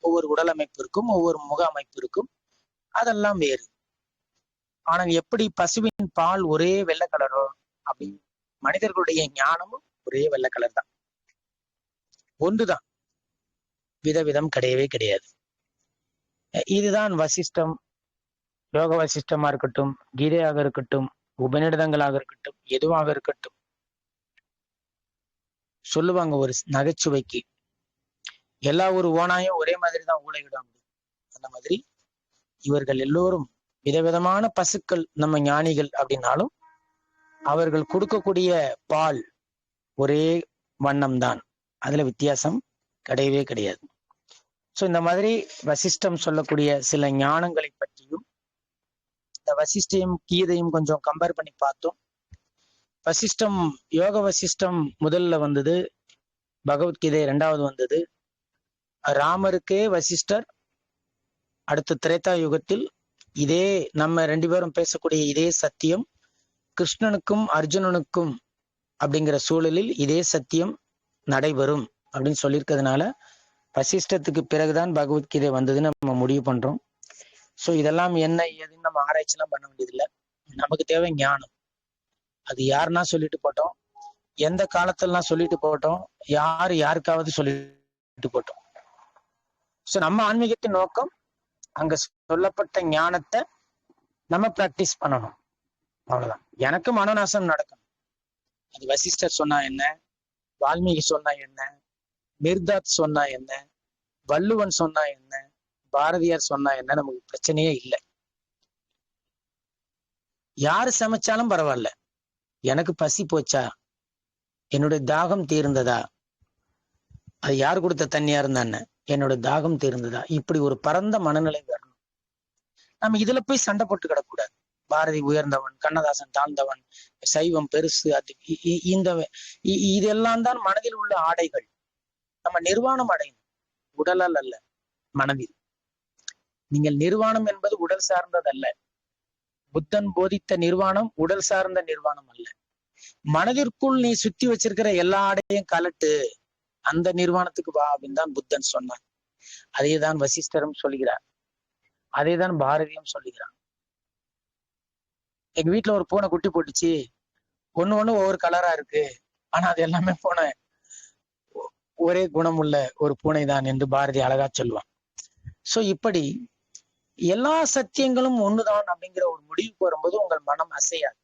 ஒவ்வொரு உடல் அமைப்பு இருக்கும், ஒவ்வொரு முக அமைப்பு இருக்கும், அதெல்லாம் வேறு. ஆனால் எப்படி பசுவின் பால் ஒரே வெள்ளை கலரோ, அப்படி மனிதர்களுடைய ஞானமும் ஒரே வெள்ளை கலர் தான், ஒன்றுதான், விதவிதம் கிடையவே கிடையாது. இதுதான் வசிஷ்டம், யோக வசிஷ்டமா இருக்கட்டும், கீதையாக இருக்கட்டும், உபநிடதங்களாக இருக்கட்டும், எதுவாக இருக்கட்டும். சொல்லுவாங்க ஒரு நகைச்சுவைக்கு, எல்லா ஒரு ஓனாயும் ஒரே மாதிரி தான் ஊளையிடும். அந்த மாதிரி இவர்கள் எல்லோரும் விதவிதமான பசுக்கள், நம்ம ஞானிகள் அப்படின்னாலும் அவர்கள் கொடுக்கக்கூடிய பால் ஒரே வண்ணம் தான், அதுல வித்தியாசம் கிடையவே கிடையாது. ஸோ இந்த மாதிரி வசிஷ்டம் சொல்லக்கூடிய சில ஞானங்களை பற்றியும், இந்த வசிஷ்டையும் கீதையும் கொஞ்சம் கம்பேர் பண்ணி பார்த்தோம். வசிஷ்டம், யோக வசிஷ்டம் முதல்ல வந்தது, பகவத்கீதை இரண்டாவது வந்தது. ராமருக்கே வசிஷ்டர் அடுத்த திரேதா யுகத்தில் இதே நம்ம ரெண்டு பேரும் பேசக்கூடிய இதே சத்தியம் கிருஷ்ணனுக்கும் அர்ஜுனனுக்கும் அப்படிங்கிற சூழலில் இதே சத்தியம் நடைபெறும் அப்படின்னு சொல்லியிருக்கிறதுனால வசிஷ்டத்துக்கு பிறகுதான் பகவத்கீதை வந்ததுன்னு நம்ம முடிவு பண்றோம். ஸோ இதெல்லாம் என்ன ஏதுன்னு நம்ம ஆராய்ச்சிலாம் பண்ண வேண்டியதில்லை. நமக்கு தேவை ஞானம். அது யாருன்னா சொல்லிட்டு போட்டோம், எந்த காலத்துலலாம் சொல்லிட்டு போட்டோம், யாருக்காவது சொல்லிட்டு போட்டோம். ஸோ நம்ம ஆன்மீகத்தின் நோக்கம் அங்க சொல்லப்பட்ட ஞானத்தை நம்ம பிராக்டிஸ் பண்ணணும், அவ்வளவுதான். எனக்கு மனநாசம் நடக்கணும். அது வசிஷ்டர் சொன்னா என்ன, வால்மீகி சொன்னா என்ன, மிர்தாத் சொன்னா என்ன, வள்ளுவன் சொன்னா என்ன, பாரதியார் சொன்னா என்ன, நமக்கு பிரச்சனையே இல்லை. யாரு சமைச்சாலும் பரவாயில்ல, எனக்கு பசி போச்சா, என்னுடைய தாகம் தீர்ந்ததா, அது யார் கொடுத்த தண்ணியா இருந்தான்னு, என்னோட தாகம் தீர்ந்ததா, இப்படி ஒரு பரந்த மனநிலை வரணும். நம்ம இதுல போய் சண்டை போட்டு கிடக்கூடாது. பாரதி உயர்ந்தவன், கண்ணதாசன் தாழ்ந்தவன், சைவம் பெருசு, அது இதெல்லாம் தான் மனதில் உள்ள ஆடைகள். நம்ம நிர்வாணம் அடையணும், உடலால் அல்ல, மனதில். நீங்கள் நிர்வாணம் என்பது உடல் சார்ந்ததல்ல. புத்தன் போதித்த நிர்வாணம் உடல் சார்ந்த நிர்வாணம் அல்ல. மனதிற்குள் நீ சுத்தி வச்சிருக்கிற எல்லா ஆடையும் கலட்டு, அந்த நிர்வாணத்துக்கு வா அப்படின்னு தான் புத்தன் சொன்னான். அதேதான் வசிஷ்டரும் சொல்லுகிறார், அதேதான் பாரதியும் சொல்லுகிறான். எங்க வீட்டுல ஒரு பூனை குட்டி போட்டுச்சு, ஒண்ணு ஒவ்வொரு கலரா இருக்கு, ஆனா அது எல்லாமே பூனை, ஒரே குணமுள்ள ஒரு பூனை தான் என்று பாரதி அழகா சொல்லுவான். சோ இப்படி எல்லா சத்தியங்களும் ஒண்ணுதான் அப்படிங்கிற ஒரு முடிவுக்கு வரும்போது உங்கள் மனம் அசையாது,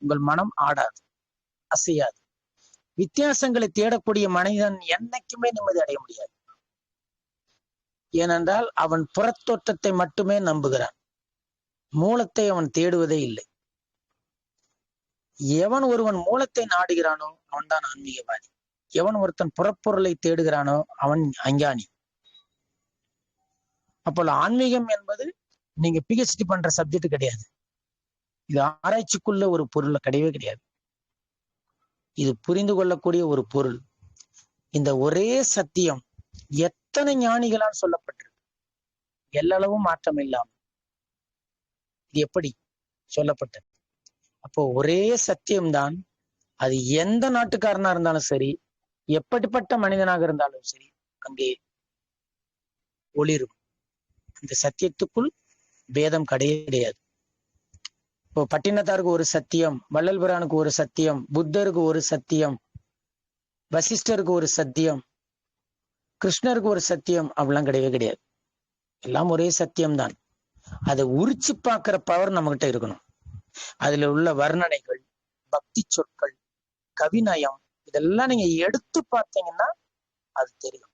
உங்கள் மனம் ஆடாது, அசையாது. வித்தியாசங்களை தேடக்கூடிய மனிதன் என்னைக்குமே நிம்மதி அடைய முடியாது. ஏனென்றால் அவன் புறத்தோற்றத்தை மட்டுமே நம்புகிறான், மூலத்தை அவன் தேடுவதே இல்லை. எவன் ஒருவன் மூலத்தை நாடுகிறானோ அவன் தான் ஆன்மீகவாதி. எவன் ஒருத்தன் புறப்பொருளை தேடுகிறானோ அவன் அஞ்ஞானி. அப்போ ஆன்மீகம் என்பது நீங்க பிஹெச்டி பண்ற சப்ஜெக்ட் கிடையாது. இது ஆராய்ச்சிக்குள்ள ஒரு பொருள் கிடையவே கிடையாது. இது புரிந்து கொள்ளக்கூடிய ஒரு பொருள். இந்த ஒரே சத்தியம் எத்தனை ஞானிகளால் சொல்லப்பட்டிருக்கு, எல்லளவும் மாற்றம் இல்லாமல். இது எப்படி சொல்லப்பட்டது? அப்போ ஒரே சத்தியம்தான், அது எந்த நாட்டுக்காரனா இருந்தாலும் சரி, எப்படிப்பட்ட மனிதனாக இருந்தாலும் சரி, அங்கே ஒளிரும். இந்த சத்தியத்துக்குள் பேதம் கிடையாது. இப்போ பட்டினத்தாருக்கு ஒரு சத்தியம், வள்ளல் பிரானுக்கு ஒரு சத்தியம், புத்தருக்கு ஒரு சத்தியம், வசிஷ்டருக்கு ஒரு சத்தியம், கிருஷ்ணருக்கு ஒரு சத்தியம், அப்படிலாம் கிடையவே கிடையாது. எல்லாம் ஒரே சத்தியம்தான். அதை உரிச்சு பார்க்கிற பவர் நம்மகிட்ட இருக்கணும். அதுல உள்ள வர்ணனைகள், பக்தி சொற்கள், கவிநயம், இதெல்லாம் நீங்க எடுத்து பார்த்தீங்கன்னா அது தெரியும்.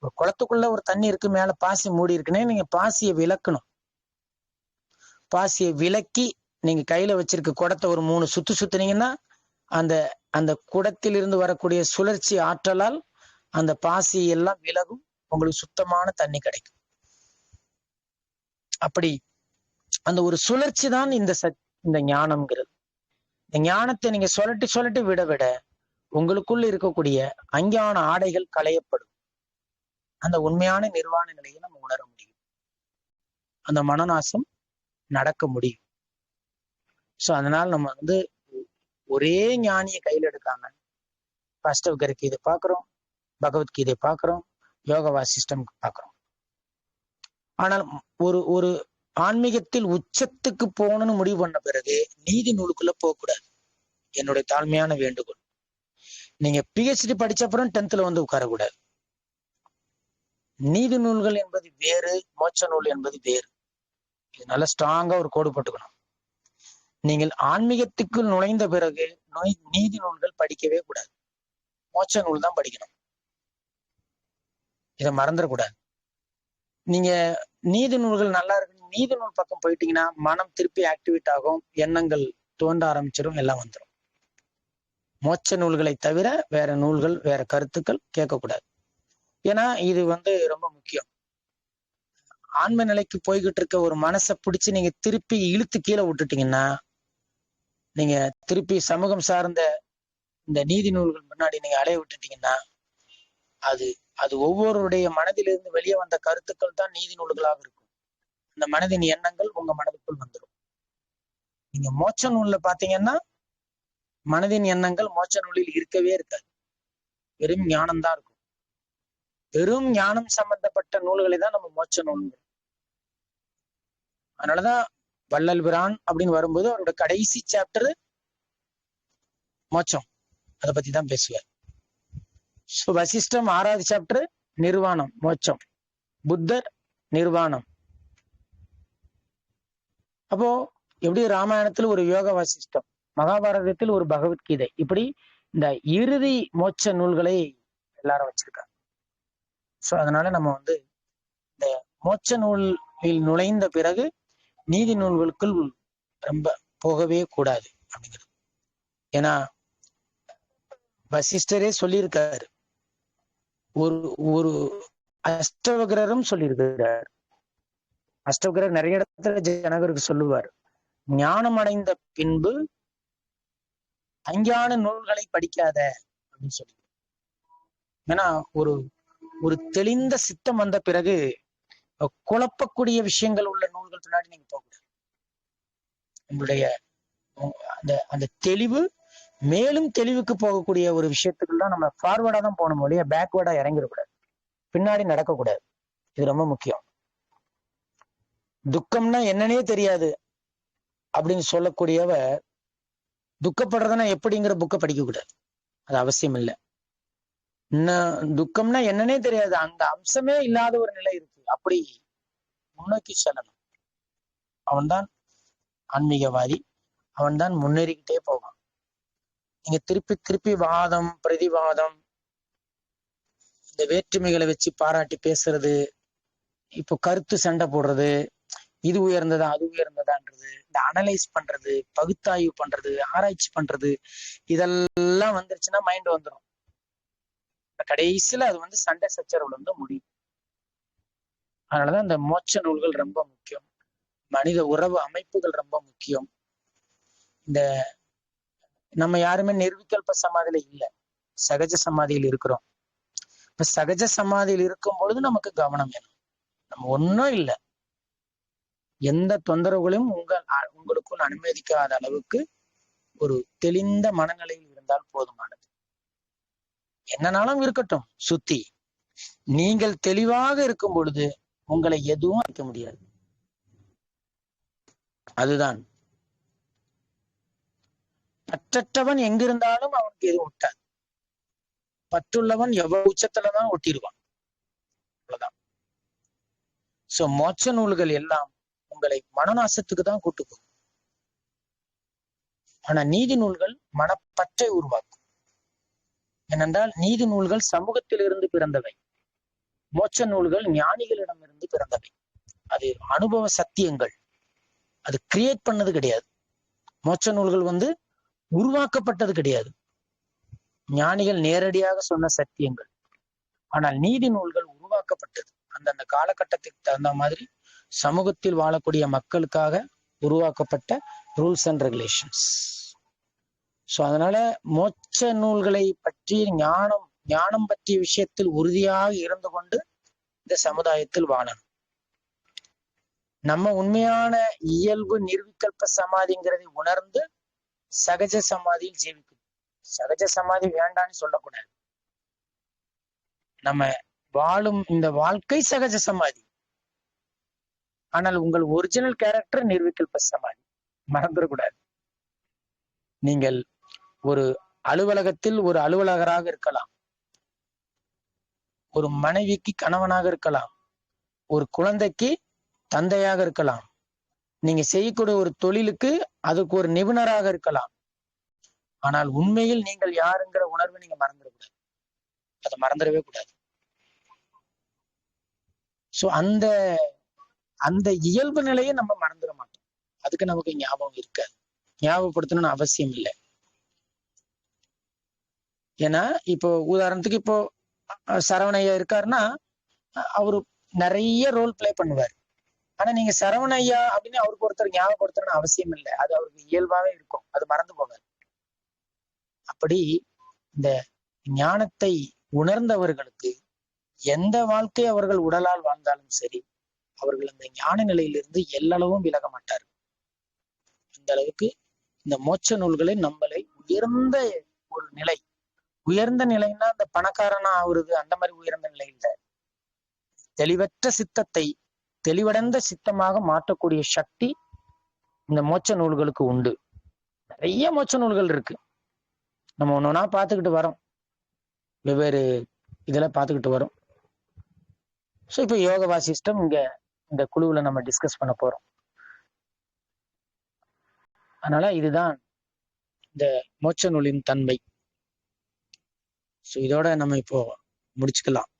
ஒரு குளத்துக்குள்ள ஒரு தண்ணி இருக்கு, மேல பாசி மூடி இருக்குன்னே நீங்க பாசியை விளக்கணும். பாசியை விலக்கி நீங்க கையில வச்சிருக்க குடத்தை ஒரு 3 சுத்து சுத்துனீங்கன்னா அந்த அந்த குடத்திலிருந்து வரக்கூடிய சுழற்சி ஆற்றலால் அந்த பாசி எல்லாம் விலகும், உங்களுக்கு சுத்தமான தண்ணி கிடைக்கும். அப்படி அந்த ஒரு சுழற்சி தான் இந்த ஞானம்ங்கிறது. இந்த ஞானத்தை நீங்க சொல்லட்டி சொல்லட்டி விட விட உங்களுக்குள்ள இருக்கக்கூடிய அஞ்ஞான ஆடைகள் களையப்படும். அந்த உண்மையான நிர்வாண நிலையை நம்ம உணர முடியும். அந்த மனநாசம் நடக்க முடியும். சோ அதனால நம்ம ஒரே ஞானியை கையில் எடுக்காம அஷ்டவகர கீதை பார்க்கிறோம், பகவத்கீதை பார்க்கிறோம், யோக வாசிஷ்டம் பார்க்கிறோம். ஆனால் ஒரு ஆன்மீகத்தில் உச்சத்துக்கு போகணும்னு முடிவு பண்ண பிறகு நீதி நூலுக்குள்ள போகக்கூடாது. என்னுடைய தாழ்மையான வேண்டுகோள். நீங்க PhD படிச்ச அப்புறம் 10th உட்காரக்கூடாது. நீதி நூல்கள் என்பது வேறு, மோட்ச நூல் என்பது வேறு. இது நல்ல ஸ்ட்ராங்கா ஒரு கோடு போட்டுக்கணும். நீங்கள் ஆன்மீகத்துக்குள் நுழைந்த பிறகு நீதி நூல்கள் படிக்கவே கூடாது. மோட்ச நூல் தான் படிக்கணும். இதை மறந்துடக்கூடாது. நீங்க நீதி நூல்கள் நல்லா இருக்கு, நீதி நூல் பக்கம் போயிட்டீங்கன்னா மனம் திருப்பி ஆக்டிவேட் ஆகும், எண்ணங்கள் தோன்ற ஆரம்பிச்சிடும், எல்லாம் வந்துடும். மோட்ச நூல்களை தவிர வேற நூல்கள், வேற கருத்துக்கள் கேட்கக்கூடாது. ஏன்னா இது ரொம்ப முக்கியம். ஆன்ம நிலைக்கு போய்கிட்டு இருக்க ஒரு மனசை பிடிச்சு நீங்க திருப்பி இழுத்து கீழே விட்டுட்டீங்கன்னா, நீங்க திருப்பி சமூகம் சார்ந்த இந்த நீதி நூல்கள் முன்னாடி நீங்க அலைய விட்டுட்டீங்கன்னா, அது ஒவ்வொருடைய மனதிலிருந்து வெளியே வந்த கருத்துக்கள் தான் நீதி நூல்களாக இருக்கும். இந்த மனதின் எண்ணங்கள் உங்க மனதுக்குள் வந்துடும். நீங்க மோட்ச நூல்ல பாத்தீங்கன்னா மனதின் எண்ணங்கள் மோட்ச நூலில் இருக்கவே இருக்காது. வெறும் ஞானம் தான் இருக்கும். வெறும் ஞானம் சம்பந்தப்பட்ட நூல்களை தான் நம்ம மோட்ச நூல். அதனாலதான் வள்ளல் பிரான் அப்படின்னு வரும்போது அவரோட கடைசி சாப்டர் மோட்சம், அதை பத்தி தான் பேசுவார். வசிஷ்டம் 6வது சாப்டர் நிர்வாணம், மோட்சம். புத்தர் நிர்வாணம். அப்போ எப்படி ராமாயணத்தில் ஒரு யோக வாசிஷ்டம், மகாபாரதத்தில் ஒரு பகவத்கீதை, இப்படி இந்த இறுதி மோட்ச நூல்களை எல்லாரும் வச்சிருக்காங்க. சோ அதனால நம்ம இந்த மோட்ச நூலில் நுழைந்த பிறகு நீதி நூல்களுக்குள் ரொம்ப போகவே கூடாது அப்படிங்கிறது. ஏன்னா வசிஷ்டரே சொல்லியிருக்காரு, ஒரு அஷ்டவகரரும் சொல்லியிருக்கிறார். அஷ்டவகரர் நிறைய இடத்துல ஜனகருக்கு சொல்லுவார், ஞானம் அடைந்த பின்பு அஞ்ஞான நூல்களை படிக்காத அப்படின்னு சொல்லி. ஏன்னா ஒரு தெளிந்த சித்தம் வந்த பிறகு குழப்பக்கூடிய விஷயங்கள் உள்ள நூல்கள் பின்னாடி நீங்க போகக்கூடாது. உங்களுடைய அந்த தெளிவு மேலும் தெளிவுக்கு போகக்கூடிய ஒரு விஷயத்துக்குள்ள நம்ம ஃபார்வர்டா தான் போகணும், இல்லையா பேக்வேர்டா இறங்கிடக்கூடாது, பின்னாடி நடக்கக்கூடாது. இது ரொம்ப முக்கியம். துக்கம்னா என்னன்னே தெரியாது அப்படின்னு சொல்லக்கூடியவ துக்கப்படுறதுன்னா எப்படிங்கிற புக்கை படிக்க கூடாது. அது அவசியம் இல்லை. துக்கம்னா என்னன்னே தெரியாது, அந்த அம்சமே இல்லாத ஒரு நிலை இருக்கு, அப்படி முன்னோக்கி செல்லணும். அவன்தான் ஆன்மீகவாதி, அவன்தான் முன்னேறிக்கிட்டே போவான். நீங்க திருப்பி திருப்பி வாதம் பிரதிவாதம், இந்த வேற்றுமைகளை வச்சு பாராட்டி பேசுறது, இப்போ கருத்து சண்டை போடுறது, இது உயர்ந்ததா அது உயர்ந்ததான்றது, இந்த அனலைஸ் பண்றது, பகுத்தாய்வு பண்றது, ஆராய்ச்சி பண்றது, இதெல்லாம் வந்துருச்சுன்னா மைண்ட் வந்துடும். கடைசியில அது சண்டை சச்சரவுல முடியும். அதனாலதான் இந்த மோட்ச நூல்கள் ரொம்ப முக்கியம். மனித உறவு அமைப்புகள் ரொம்ப முக்கியம். இந்த நம்ம யாருமே நிர்விகல்ப சமாதியில இல்லை, சகஜ சமாதியில் இருக்கிறோம். இப்ப சகஜ சமாதியில் இருக்கும் பொழுது நமக்கு கவனம் வேணும். நம்ம ஒன்றும் இல்லை, எந்த தொந்தரவுகளையும் உங்களுக்குள் அனுமதிக்காத அளவுக்கு ஒரு தெளிந்த மனநிலையில் இருந்தால் போதுமானது. என்னன்னாலும் இருக்கட்டும் சுத்தி, நீங்கள் தெளிவாக இருக்கும் பொழுது உங்களை எதுவும் அழைக்க முடியாது. அதுதான் பற்றற்றவன் எங்கிருந்தாலும் அவனுக்கு எதுவும் ஒட்டாது. பற்றுள்ளவன் எவ்வளவு உச்சத்துலதான் ஒட்டிடுவான். அவ்வளவுதான். சோ மோட்ச நூல்கள் எல்லாம் உங்களை மனநாசத்துக்கு தான் கூட்டு போகும். ஆனா நீதி நூல்கள் மனப்பற்றை உருவாக்கும். ஏனென்றால் நீதி நூல்கள் சமூகத்திலிருந்து பிறந்தவை, மோட்ச நூல்கள் ஞானிகளிடமிருந்து பிறந்தவை. அது அனுபவ சத்தியங்கள், அது கிரியேட் பண்ணது கிடையாது. மோட்ச நூல்கள் உருவாக்கப்பட்டது கிடையாது. ஞானிகள் நேரடியாக சொன்ன சத்தியங்கள். ஆனால் நீதி நூல்கள் உருவாக்கப்பட்டது. அந்தந்த காலகட்டத்துக்கு தகுந்த மாதிரி சமூகத்தில் வாழக்கூடிய மக்களுக்காக உருவாக்கப்பட்ட ரூல்ஸ் அண்ட் ரெகுலேஷன்ஸ். ஸோ அதனால மோட்ச நூல்களை பற்றி ஞானம் பற்றிய விஷயத்தில் உறுதியாக இருந்து கொண்டு இந்த சமுதாயத்தில் வாழணும். நம்ம உண்மையான இயல்பு நிர்விகல்ப சமாதிங்கிறதை உணர்ந்து சகஜ சமாதியில் ஜீவிக்கணும். சகஜ சமாதி வேண்டான்னு சொல்லக்கூடாது. நம்ம வாழும் இந்த வாழ்க்கை சகஜ சமாதி. ஆனால் உங்கள் ஒரிஜினல் கேரக்டர் நிர்விகல்ப சமாதி. மறந்துடக்கூடாது. நீங்கள் ஒரு அலுவலகத்தில் ஒரு அலுவலகராக இருக்கலாம், ஒரு மனைவிக்கு கணவனாக இருக்கலாம், ஒரு குழந்தைக்கு தந்தையாக இருக்கலாம், நீங்க செய்யக்கூடிய ஒரு தொழிலுக்கு அதுக்கு ஒரு நிபுணராக இருக்கலாம். ஆனால் உண்மையில் நீங்கள் யாருங்கிற உணர்வை நீங்க மறந்துடக்கூடாது. அதை மறந்துடவே கூடாது. சோ அந்த இயல்பு நிலையை நம்ம மறந்துட மாட்டோம். அதுக்கு நமக்கு ஞாபகம் இருக்காது. ஞாபகப்படுத்தணும்னு அவசியம் இல்லை. ஏன்னா இப்போ உதாரணத்துக்கு இப்போ சரவணையா இருக்காருன்னா அவரு நிறைய ரோல் பிளே பண்ணுவார். ஆனா நீங்க சரவணையா அப்படின்னு அவருக்கு ஒருத்தர் ஞாபகப்படுத்தணும்னு அவசியம் இல்லை. அது அவருக்கு இயல்பாவே இருக்கும். அது மறந்து போகாது. அப்படி இந்த ஞானத்தை உணர்ந்தவர்களுக்கு எந்த வாழ்க்கை அவர்கள் உடலால் வாழ்ந்தாலும் சரி, அவர்கள் அந்த ஞான நிலையிலிருந்து எல்லளவும் விலக மாட்டார். அந்த அளவுக்கு இந்த மோட்ச நூல்களை நம்மளை உயர்ந்த ஒரு நிலை, உயர்ந்த நிலைன்னா அந்த பணக்காரனா ஆகுறது அந்த மாதிரி உயர்ந்த நிலை இல்லை. தெளிவற்ற சித்தத்தை தெளிவடைந்த சித்தமாக மாற்றக்கூடிய சக்தி இந்த மோட்ச நூல்களுக்கு உண்டு. நிறைய மோட்ச நூல்கள் இருக்கு. நம்ம ஒன்னொன்னா பார்த்துக்கிட்டு வரோம். வெவ்வேறு இதெல்லாம் பார்த்துக்கிட்டு வரோம். ஸோ இப்போ யோக வாசிஷ்டம் இந்த குழுவில் நம்ம டிஸ்கஸ் பண்ண போறோம். அதனால இதுதான் இந்த மோட்ச நூலின் தன்மை. ஸோ இதோட நம்ம இப்போ முடிச்சுக்கலாம்.